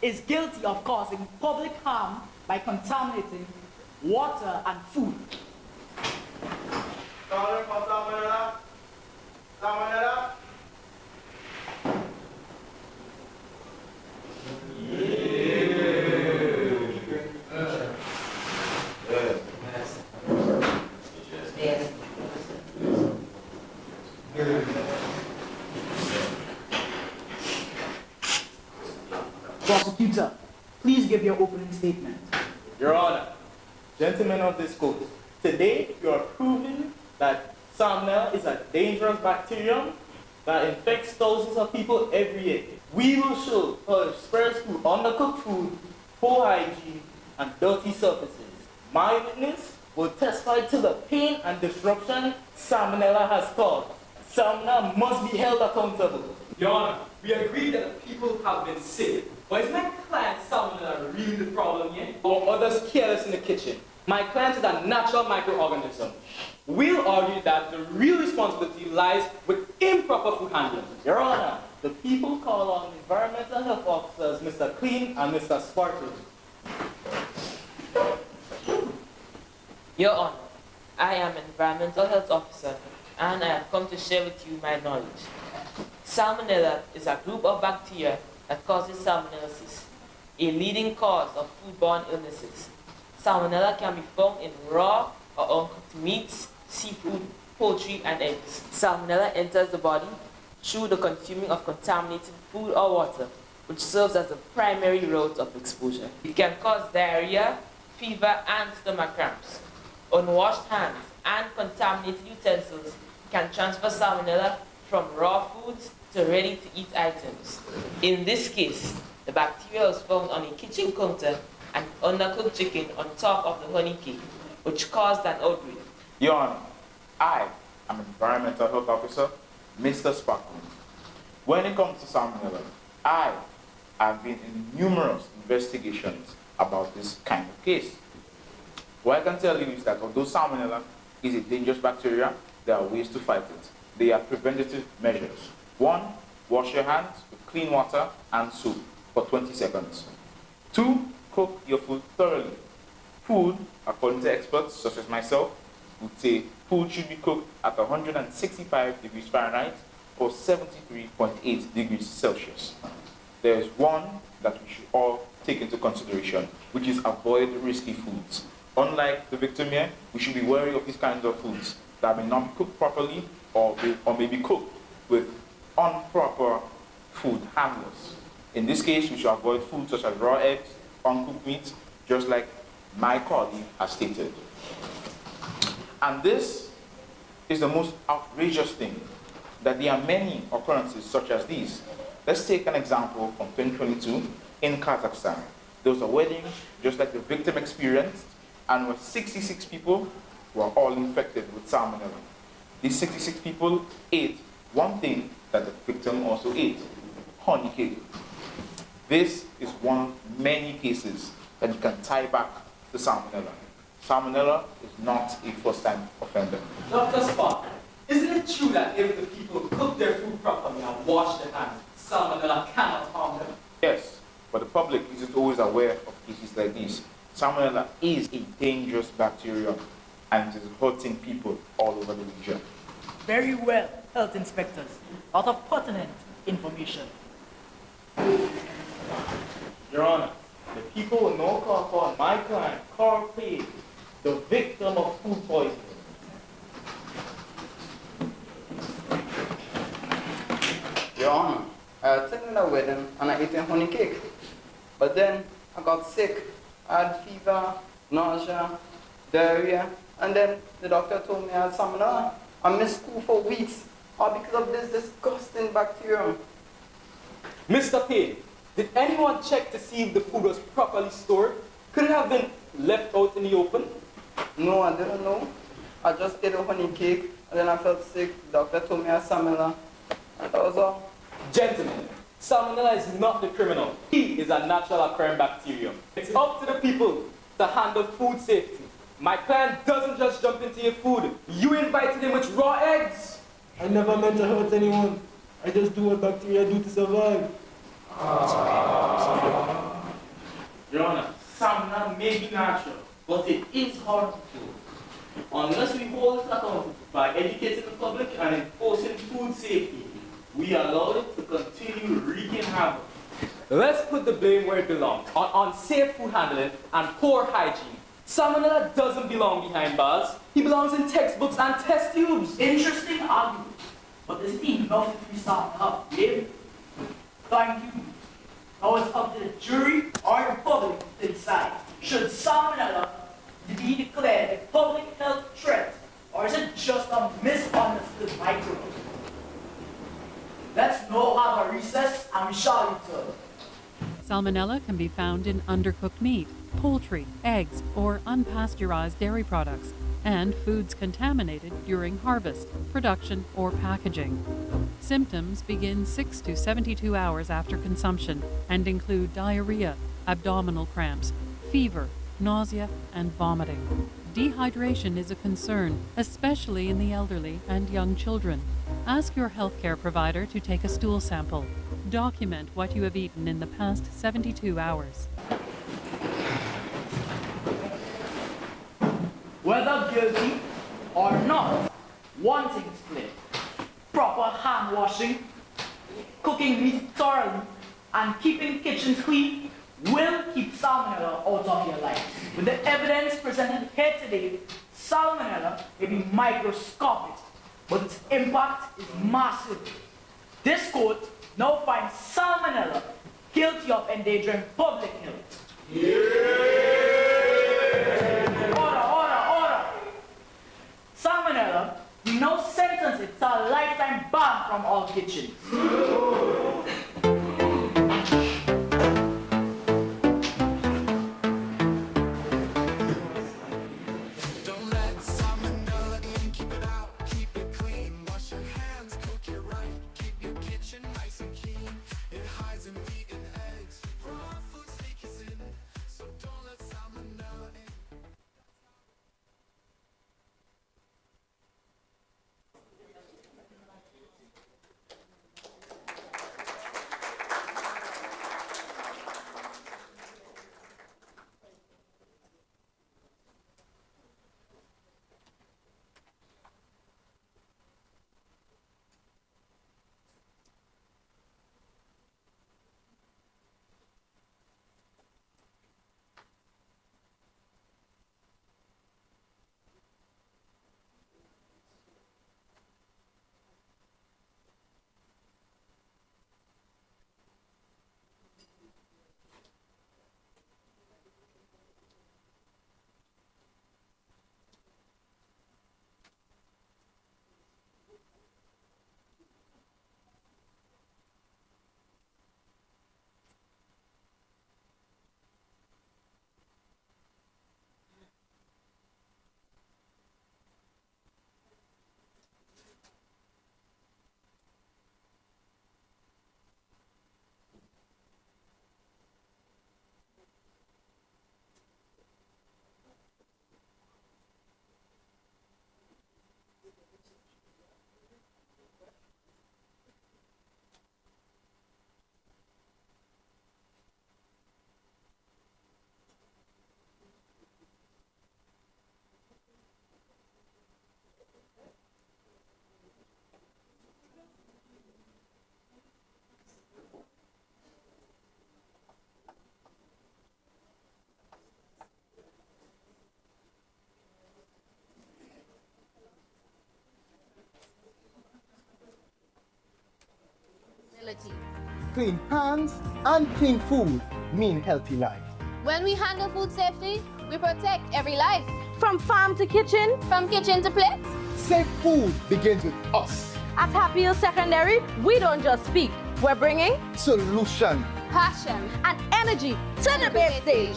is guilty of causing public harm by contaminating water and food. Calling for Salmonella. Salmonella. Prosecutor, please give your opening statement. Your Honor, gentlemen of this court, today you are proving that Salmonella is a dangerous bacterium that infects thousands of people every year. We will show how it spreads through undercooked food, poor hygiene, and dirty surfaces. My witness will testify to the pain and disruption Salmonella has caused. Salmonella must be held accountable. Your Honor, we agree that the people have been sick. But is my client Salmonella really the problem here? Or others careless in the kitchen? My client is a natural microorganism. We'll argue that the real responsibility lies with improper food handling. Your Honor, the people call on environmental health officers Mr. Clean and Mr. Sparkle. Your Honor, I am an environmental health officer and I have come to share with you my knowledge. Salmonella is a group of bacteria that causes salmonellosis, a leading cause of foodborne illnesses. Salmonella can be found in raw or uncooked meats, seafood, poultry, and eggs. Salmonella enters the body through the consuming of contaminated food or water, which serves as the primary route of exposure. It can cause diarrhea, fever, and stomach cramps. Unwashed hands and contaminated utensils can transfer Salmonella from raw foods to ready-to-eat items. In this case, the bacteria was found on a kitchen counter and undercooked chicken on top of the honey cake, which caused an outbreak. Your Honor, I am environmental health officer, Mr. Sparkle. When it comes to Salmonella, I have been in numerous investigations about this kind of case. What I can tell you is that although Salmonella is a dangerous bacteria, there are ways to fight it. They are preventative measures. 1, wash your hands with clean water and soap for 20 seconds. 2, cook your food thoroughly. Food, according to experts such as myself, would say food should be cooked at 165 degrees Fahrenheit or 73.8 degrees Celsius. There is one that we should all take into consideration, which is avoid risky foods. Unlike the victim here, we should be wary of these kinds of foods that may not be cooked properly or may be cooked with improper food handlers. In this case, we should avoid foods such as raw eggs, uncooked meats, just like my colleague has stated. And this is the most outrageous thing, that there are many occurrences such as these. Let's take an example from 2022 in Kazakhstan. There was a wedding, just like the victim experienced, and with 66 people who were all infected with Salmonella. These 66 people ate one thing that the victim also ate, honey cake. This is one of many cases that you can tie back to Salmonella. Salmonella is not a first-time offender. Dr. Spark, isn't it true that if the people cook their food properly and wash their hands, Salmonella cannot harm them? Yes, but the public isn't always aware of cases like these. Salmonella is a dangerous bacterium and it is hurting people all over the region. Very well, health inspectors. Out of pertinent information. Your Honor, the people will now call upon my client, Carl Page, the victim of food poisoning. Your Honor, I attended a wedding and I ate a honey cake. But then I got sick. I had fever, nausea, diarrhea, and then the doctor told me I had salmonella. I missed school for weeks, all because of this disgusting bacterium. Mr. Payne, did anyone check to see if the food was properly stored? Could it have been left out in the open? No, I didn't know. I just ate a honey cake, and then I felt sick. The doctor told me I had salmonella, and that was all. Gentlemen, Salmonella is not the criminal. He is a natural occurring bacterium. It's up to the people to handle food safety. My client doesn't just jump into your food. You invited him with raw eggs. I never meant to hurt anyone. I just do what bacteria do to survive. Your Honor, salmonella may be natural, but it is harmful. Unless we hold it accountable by educating the public and enforcing food safety, we allow it to continue wreaking havoc. Let's put the blame where it belongs, on unsafe food handling and poor hygiene. Salmonella doesn't belong behind bars. He belongs in textbooks and test tubes. Interesting argument. But is it enough if we start off with? Thank you. Now it's up to the jury or the public to decide. Should salmonella be declared a public health threat, or is it just a misunderstood microbe? Let's now have a recess and we shall return. Salmonella can be found in undercooked meat, poultry, eggs, or unpasteurized dairy products, and foods contaminated during harvest, production, or packaging. Symptoms begin 6 to 72 hours after consumption and include diarrhea, abdominal cramps, fever, nausea, and vomiting. Dehydration is a concern, especially in the elderly and young children. Ask your healthcare provider to take a stool sample. Document what you have eaten in the past 72 hours. Whether guilty or not, one thing is clear. Proper hand washing, cooking meat thoroughly, and keeping kitchens clean will keep salmonella out of your life. With the evidence presented here today, salmonella may be microscopic, but its impact is massive. This court now finds salmonella guilty of endangering public health. Order. Salmonella, we now sentence it to a lifetime ban from all kitchens. Clean hands and clean food mean healthy life. When we handle food safety, we protect every life. From farm to kitchen, from kitchen to plate. Safe food begins with us. At Happy Hill Secondary, we don't just speak. We're bringing solution, passion, and energy to the big stage.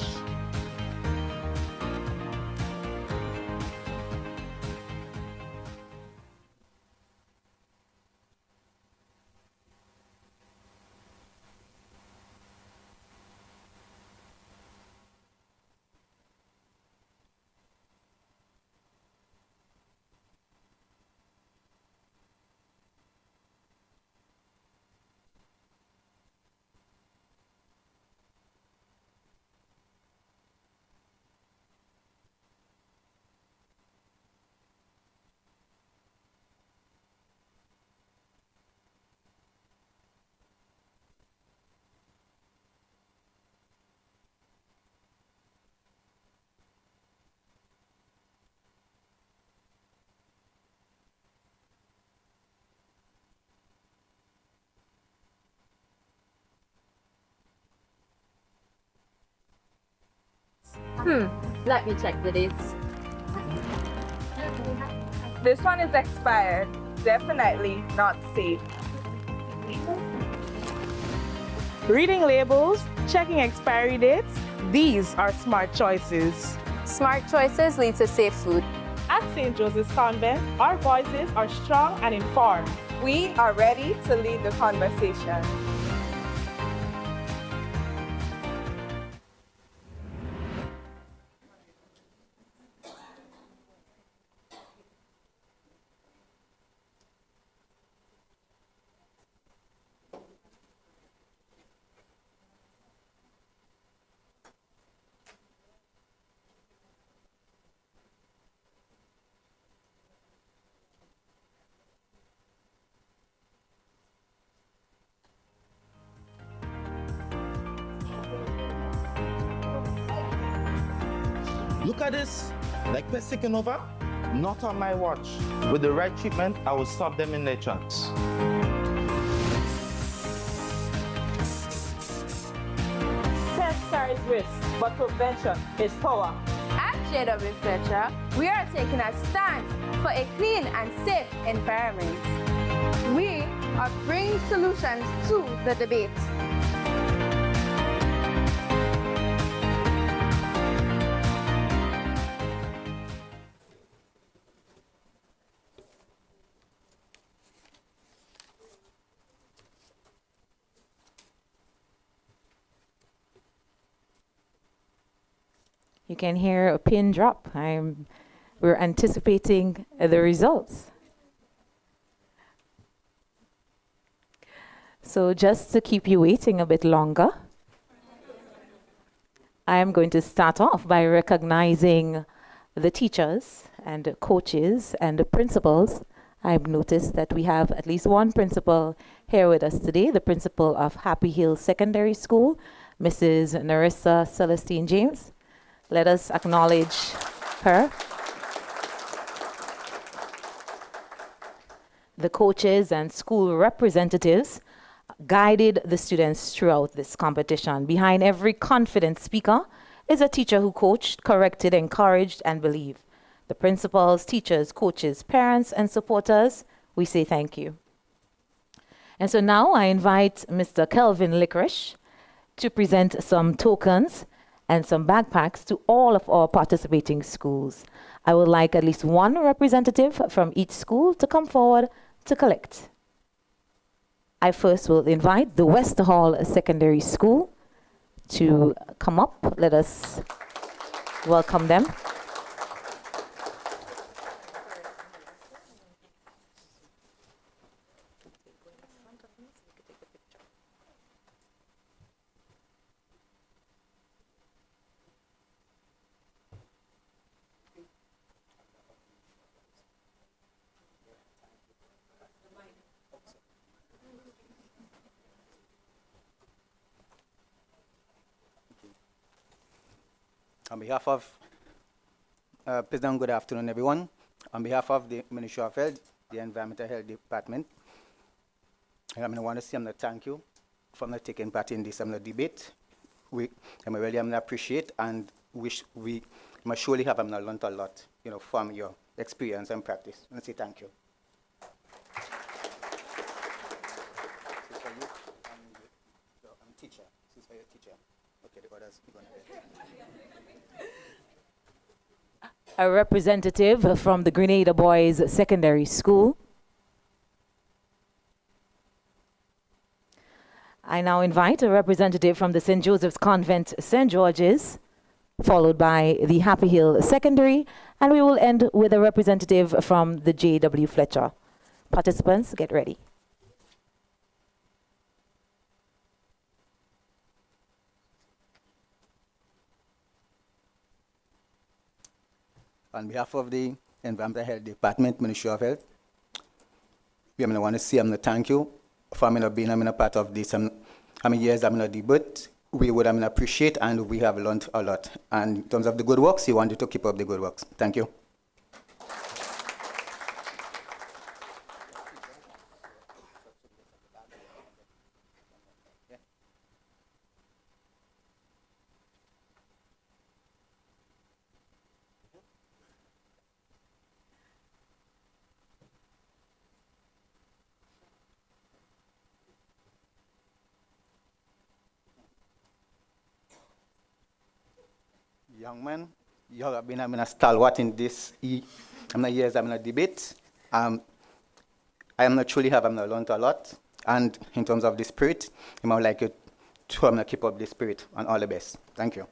Let me check the dates. This one is expired. Definitely not safe. Reading labels, checking expiry dates, these are smart choices. Smart choices lead to safe food. At St. Joseph's Convent, our voices are strong and informed. We are ready to lead the conversation. Look at this. Like pests taking over? Not on my watch. With the right treatment, I will stop them in their tracks. Test carries risk, but prevention is power. At JW Fletcher, we are taking a stand for a clean and safe environment. We are bringing solutions to the debate. You can hear a pin drop. We're anticipating the results. So just to keep you waiting a bit longer, I am going to start off by recognizing the teachers and coaches and the principals. I've noticed that we have at least one principal here with us today, the principal of Happy Hill Secondary School, Mrs. Narissa Celestine James. Let us acknowledge her. The coaches and school representatives guided the students throughout this competition. Behind every confident speaker is a teacher who coached, corrected, encouraged, and believed. The principals, teachers, coaches, parents, and supporters, we say thank you. And so now I invite Mr. Kelvin Licorice to present some tokens and some backpacks to all of our participating schools. I would like at least one representative from each school to come forward to collect. I first will invite the West Hall Secondary School to come up. Let us welcome them. On behalf of President, good afternoon, everyone. On behalf of the Ministry of Health, the Environmental Health Department, I want to say thank you for taking part in this debate. I really appreciate and wish we must surely have learned a lot, from your experience and practice. I say thank you. This is for you and your teacher. This is for your teacher. Okay, the others are going to A representative from the Grenada Boys Secondary School. I now invite a representative from the St. Joseph's Convent, St. George's, followed by the Happy Hill Secondary, and we will end with a representative from the J.W. Fletcher. Participants, get ready. On behalf of the Environmental Health Department, Ministry of Health, we want to say thank you for being a part of this. Years debate. We would appreciate and we have learned a lot. And in terms of the good works, we want you to keep up the good works. Thank you. Young man, you have been a stalwart in this years I'm in a debate. I am not truly have learned a lot. And in terms of the spirit, I would like you to keep up the spirit and all the best. Thank you.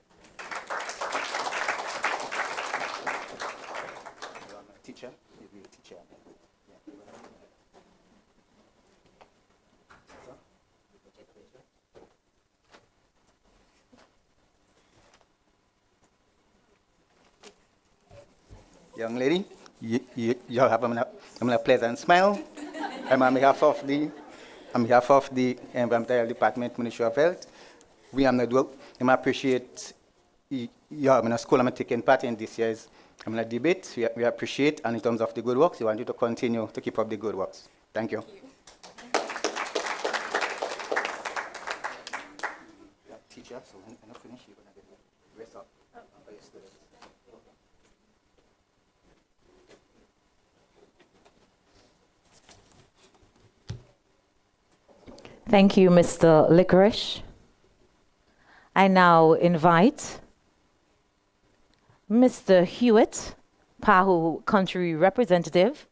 Teacher, young lady, you have a pleasant smile. On behalf of the Environmental Department, Ministry of Health, we appreciate you in a school taking part in this year's debate. We appreciate, and in terms of the good works, we want you to continue to keep up the good works. Thank you. Teacher, so when I finish, you're going to get the rest up for your students. Thank you, Mr. Licorice. I now invite Mr. Hewitt, Pahu Country Representative,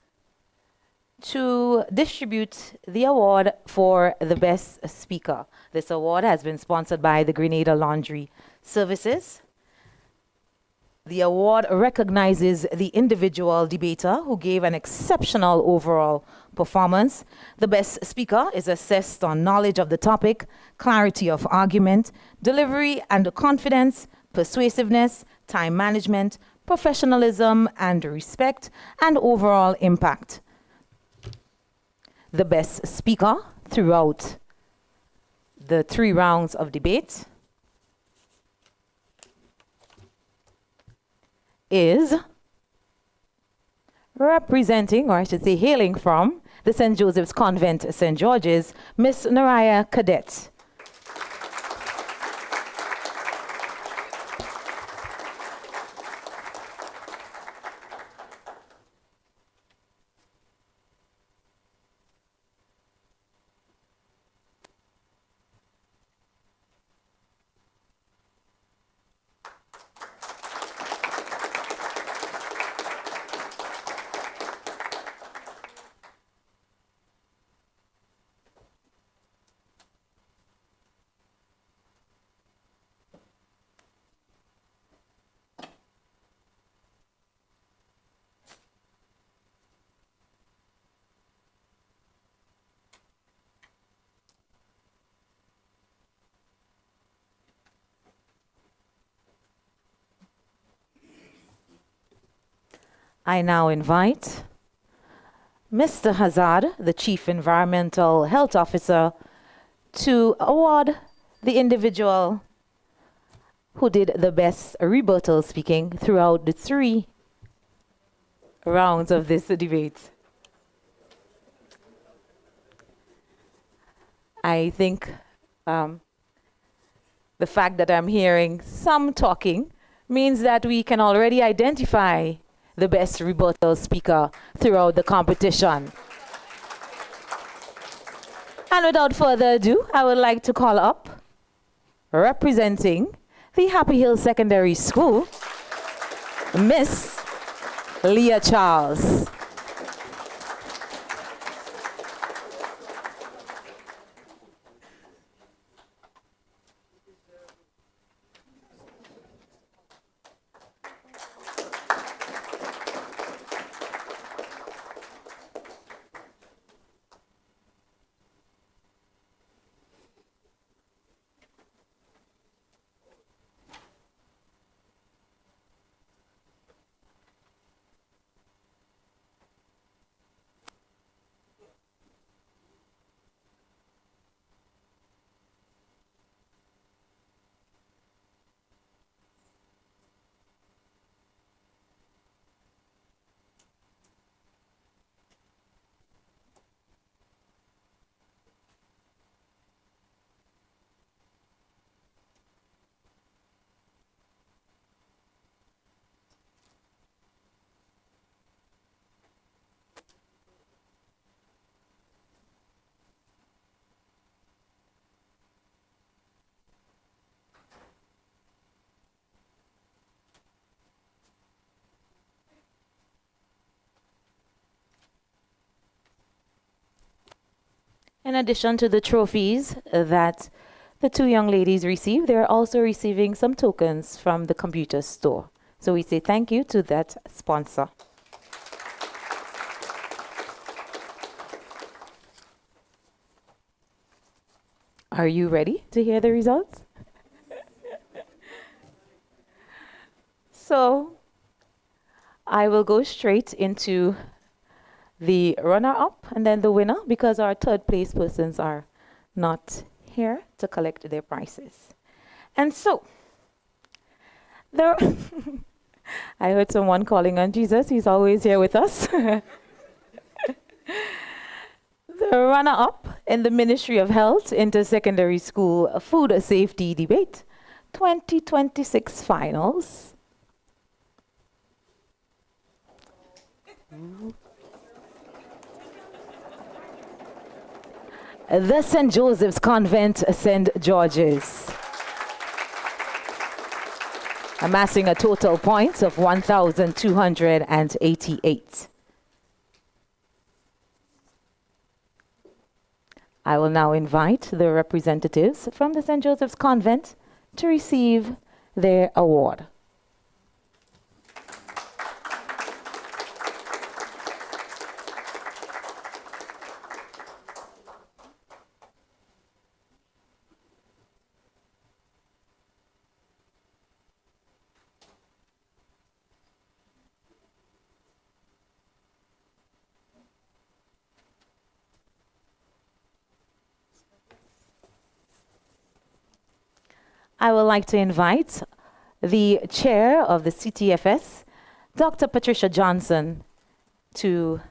to distribute the award for the Best Speaker. This award has been sponsored by the Grenada Laundry Services. The award recognizes the individual debater who gave an exceptional overall performance. The best speaker is assessed on knowledge of the topic, clarity of argument, delivery and confidence, persuasiveness, time management, professionalism and respect, and overall impact. The best speaker throughout the 3 rounds of debate is representing, or I should say hailing from, the St. Joseph's Convent, St. George's, Miss Naraya Cadet. I now invite Mr. Hazard, the Chief Environmental Health Officer, to award the individual who did the best rebuttal speaking throughout the 3 rounds of this debate. I think the fact that I'm hearing some talking means that we can already identify the best rebuttal speaker throughout the competition. And without further ado, I would like to call up, representing the Happy Hill Secondary School, Miss Leah Charles. In addition to the trophies that the two young ladies received, they're also receiving some tokens from the computer store. So we say thank you to that sponsor. Are you ready to hear the results? So I will go straight into the runner-up and then the winner, because our third place persons are not here to collect their prizes. And so, there I heard someone calling on Jesus. He's always here with us. The runner-up in the Ministry of Health Inter-Secondary School Food Safety Debate 2026 Finals. The St. Joseph's Convent, St. George's, amassing a total points of 1,288. I will now invite the representatives from the St. Joseph's Convent to receive their award. I would like to invite the chair of the CTFS, Dr. Patricia Johnson, to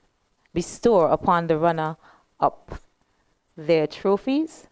bestow upon the runner-up their trophies.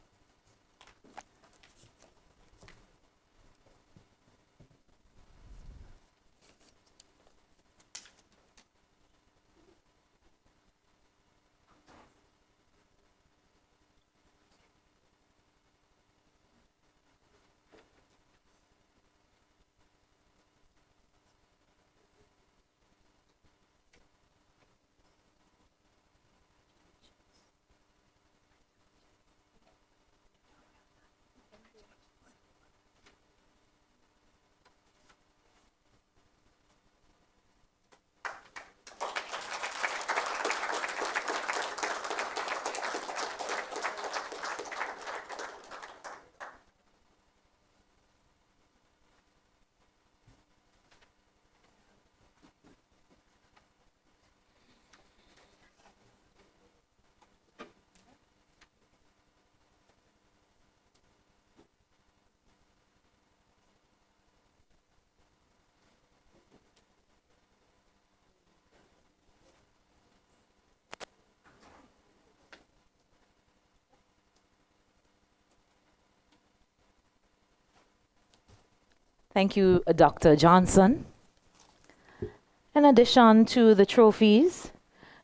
Thank you, Dr. Johnson. In addition to the trophies,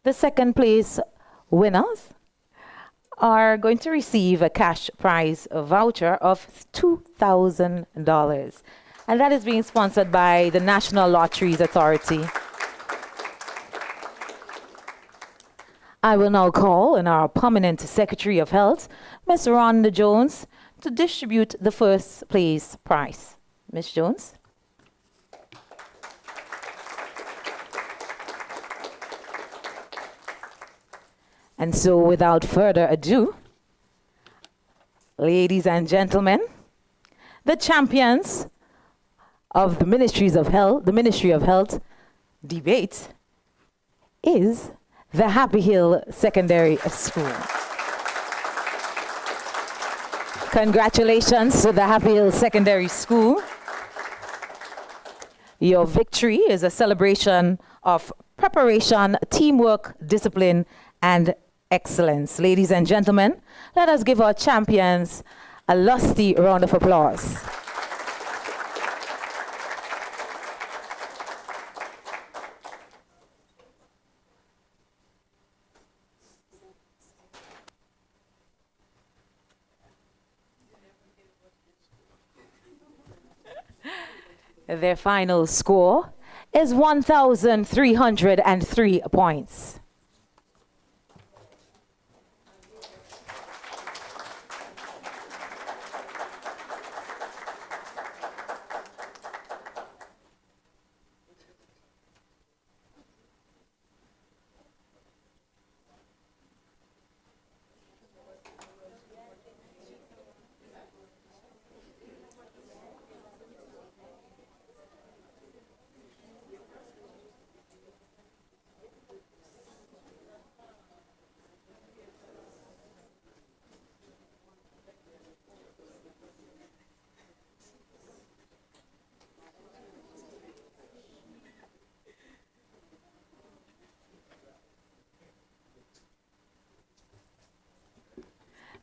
the second place winners are going to receive a cash prize voucher of $2,000. And that is being sponsored by the National Lotteries Authority. I will now call on our permanent Secretary of Health, Ms. Rhonda Jones, to distribute the first place prize. Ms. Jones. And so without further ado, ladies and gentlemen, the champions of the Ministry of Health debate is the Happy Hill Secondary School. Congratulations to the Happy Hill Secondary School. Your victory is a celebration of preparation, teamwork, discipline, and excellence. Ladies and gentlemen, let us give our champions a lusty round of applause. Their final score is 1,303 points.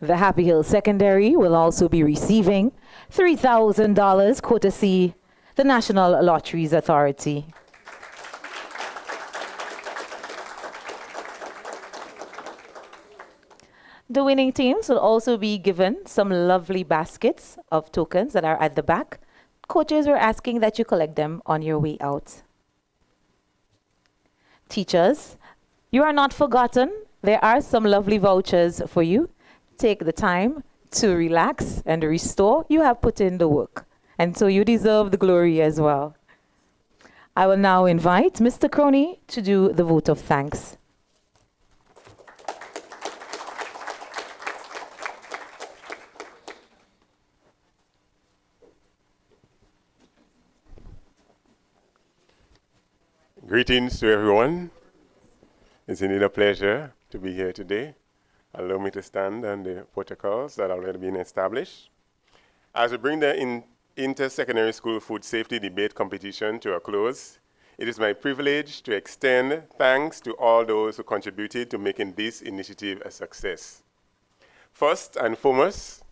The Happy Hill Secondary will also be receiving $3,000 courtesy the National Lotteries Authority. The winning teams will also be given some lovely baskets of tokens that are at the back. Coaches, we're asking that you collect them on your way out. Teachers, you are not forgotten. There are some lovely vouchers for you. Take the time to relax and restore. You have put in the work, and so you deserve the glory as well. I will now invite Mr. Crony to do the vote of thanks. Greetings to everyone. It's indeed a pleasure to be here today. Allow me to stand on the protocols that have already been established. As we bring the inter-secondary school food safety debate competition to a close, it is my privilege to extend thanks to all those who contributed to making this initiative a success. First and foremost,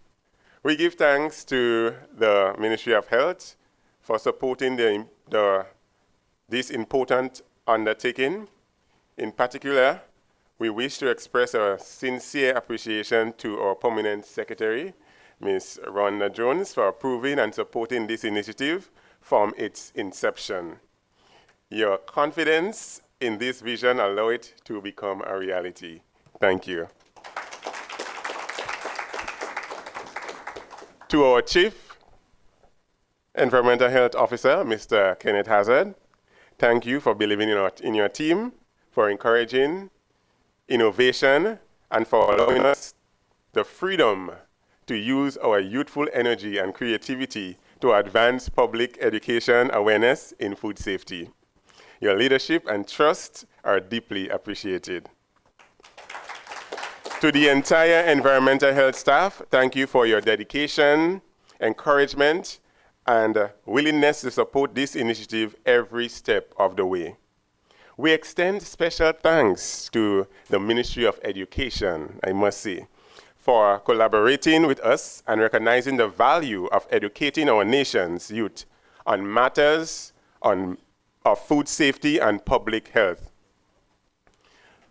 we give thanks to the Ministry of Health for supporting this important undertaking. In particular, we wish to express our sincere appreciation to our permanent secretary, Ms. Rhonda Jones, for approving and supporting this initiative from its inception. Your confidence in this vision allow it to become a reality. Thank you. To our Chief Environmental Health Officer, Mr. Kenneth Hazard, thank you for believing in your team, for encouraging innovation, and for allowing us the freedom to use our youthful energy and creativity to advance public education awareness in food safety. Your leadership and trust are deeply appreciated. To the entire environmental health staff, thank you for your dedication, encouragement, and willingness to support this initiative every step of the way. We extend special thanks to the Ministry of Education, I must say, for collaborating with us and recognizing the value of educating our nation's youth on matters of food safety and public health.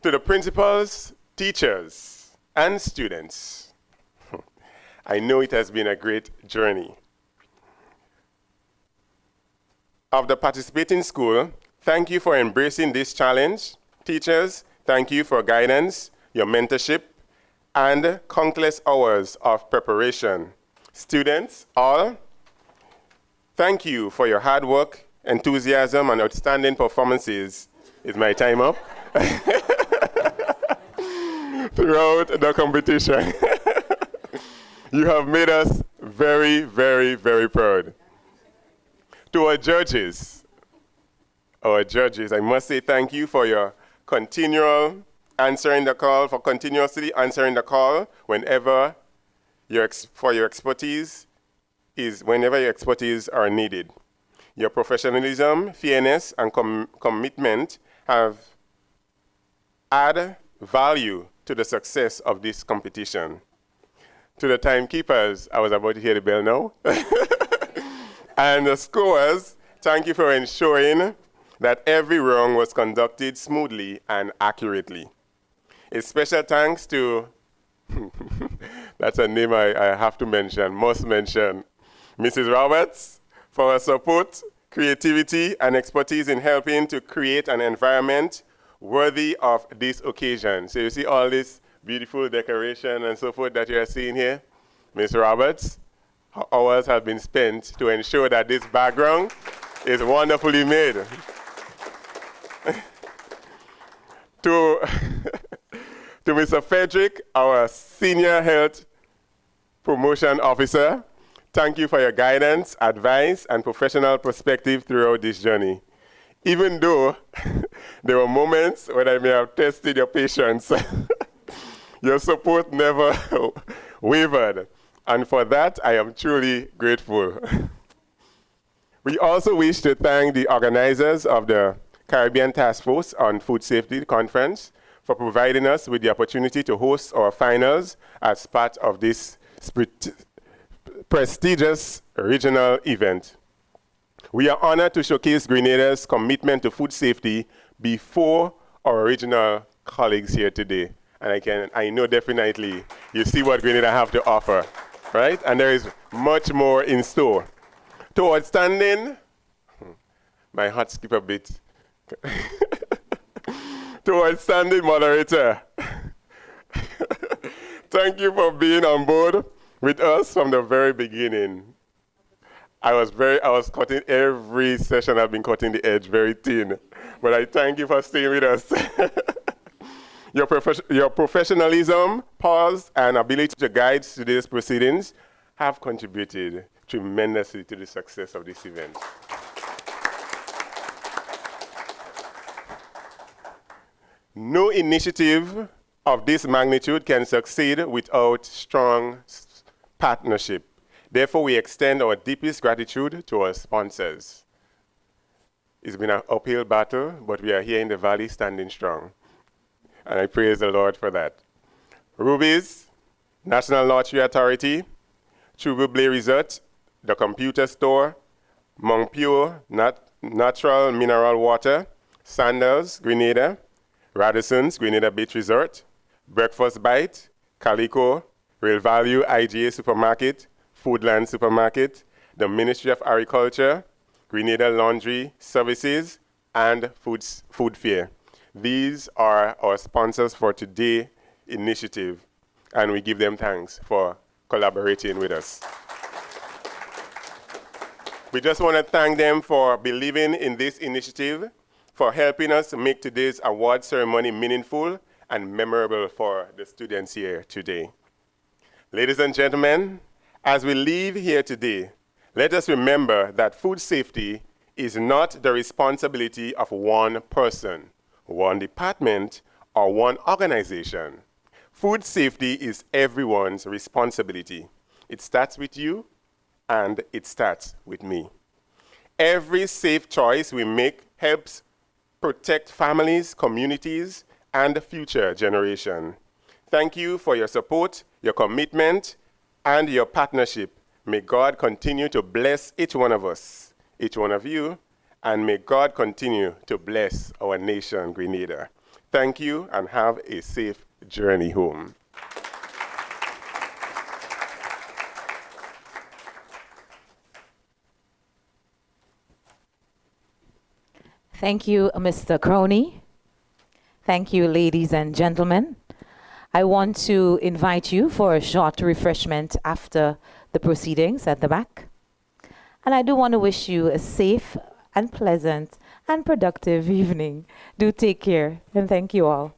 To the principals, teachers, and students, I know it has been a great journey. Of the participating school, thank you for embracing this challenge. Teachers, thank you for guidance, your mentorship, and countless hours of preparation. Students, all, thank you for your hard work, enthusiasm, and outstanding performances. Is my time up? Throughout the competition. You have made us very, very, very proud. To our judges, I must say thank you for your continuously answering the call whenever your expertise are needed. Your professionalism, fairness, and commitment have added value to the success of this competition. To the timekeepers, I was about to hear the bell now. And the scorers, thank you for ensuring that every round was conducted smoothly and accurately. A special thanks to, that's a name I have to mention, must mention, Mrs. Roberts, for her support, creativity, and expertise in helping to create an environment worthy of this occasion. So you see all this beautiful decoration and so forth that you are seeing here? Ms. Roberts, hours have been spent to ensure that this background is wonderfully made. To Mr. Frederick, our Senior Health Promotion Officer, thank you for your guidance, advice, and professional perspective throughout this journey. Even though there were moments when I may have tested your patience, your support never wavered. And for that, I am truly grateful. We also wish to thank the organizers of the Caribbean Task Force on Food Safety Conference for providing us with the opportunity to host our finals as part of this prestigious regional event. We are honored to showcase Grenada's commitment to food safety before our regional colleagues here today. And I know definitely you see what Grenada have to offer, right? And there is much more in store. Towards standing, my heart skip a bit. Towards standing moderator, thank you for being on board with us from the very beginning. I was cutting every session. I've been cutting the edge very thin, but I thank you for staying with us. Your professionalism, pause, and ability to guide today's proceedings have contributed tremendously to the success of this event. No initiative of this magnitude can succeed without strong partnership. Therefore, we extend our deepest gratitude to our sponsors. It's been an uphill battle, but we are here in the valley standing strong. And I praise the Lord for that. Rubies, National Lottery Authority, Chugubli Resort, the Computer Store, Montpure Natural Mineral Water, Sandals, Grenada, Radisson's Grenada Beach Resort, Breakfast Bite, Calico, Real Value IGA Supermarket, Foodland Supermarket, the Ministry of Agriculture, Grenada Laundry Services, and Food Fair. These are our sponsors for today's initiative, and we give them thanks for collaborating with us. We just want to thank them for believing in this initiative, for helping us make today's award ceremony meaningful and memorable for the students here today. Ladies and gentlemen, as we leave here today, let us remember that food safety is not the responsibility of one person, one department, or one organization. Food safety is everyone's responsibility. It starts with you, and it starts with me. Every safe choice we make helps protect families, communities, and the future generation. Thank you for your support, your commitment, and your partnership. May God continue to bless each one of us, each one of you, and may God continue to bless our nation, Grenada. Thank you, and have a safe journey home. Thank you, Mr. Crony. Thank you, ladies and gentlemen. I want to invite you for a short refreshment after the proceedings at the back. And I do want to wish you a safe and pleasant and productive evening. Do take care, and thank you all.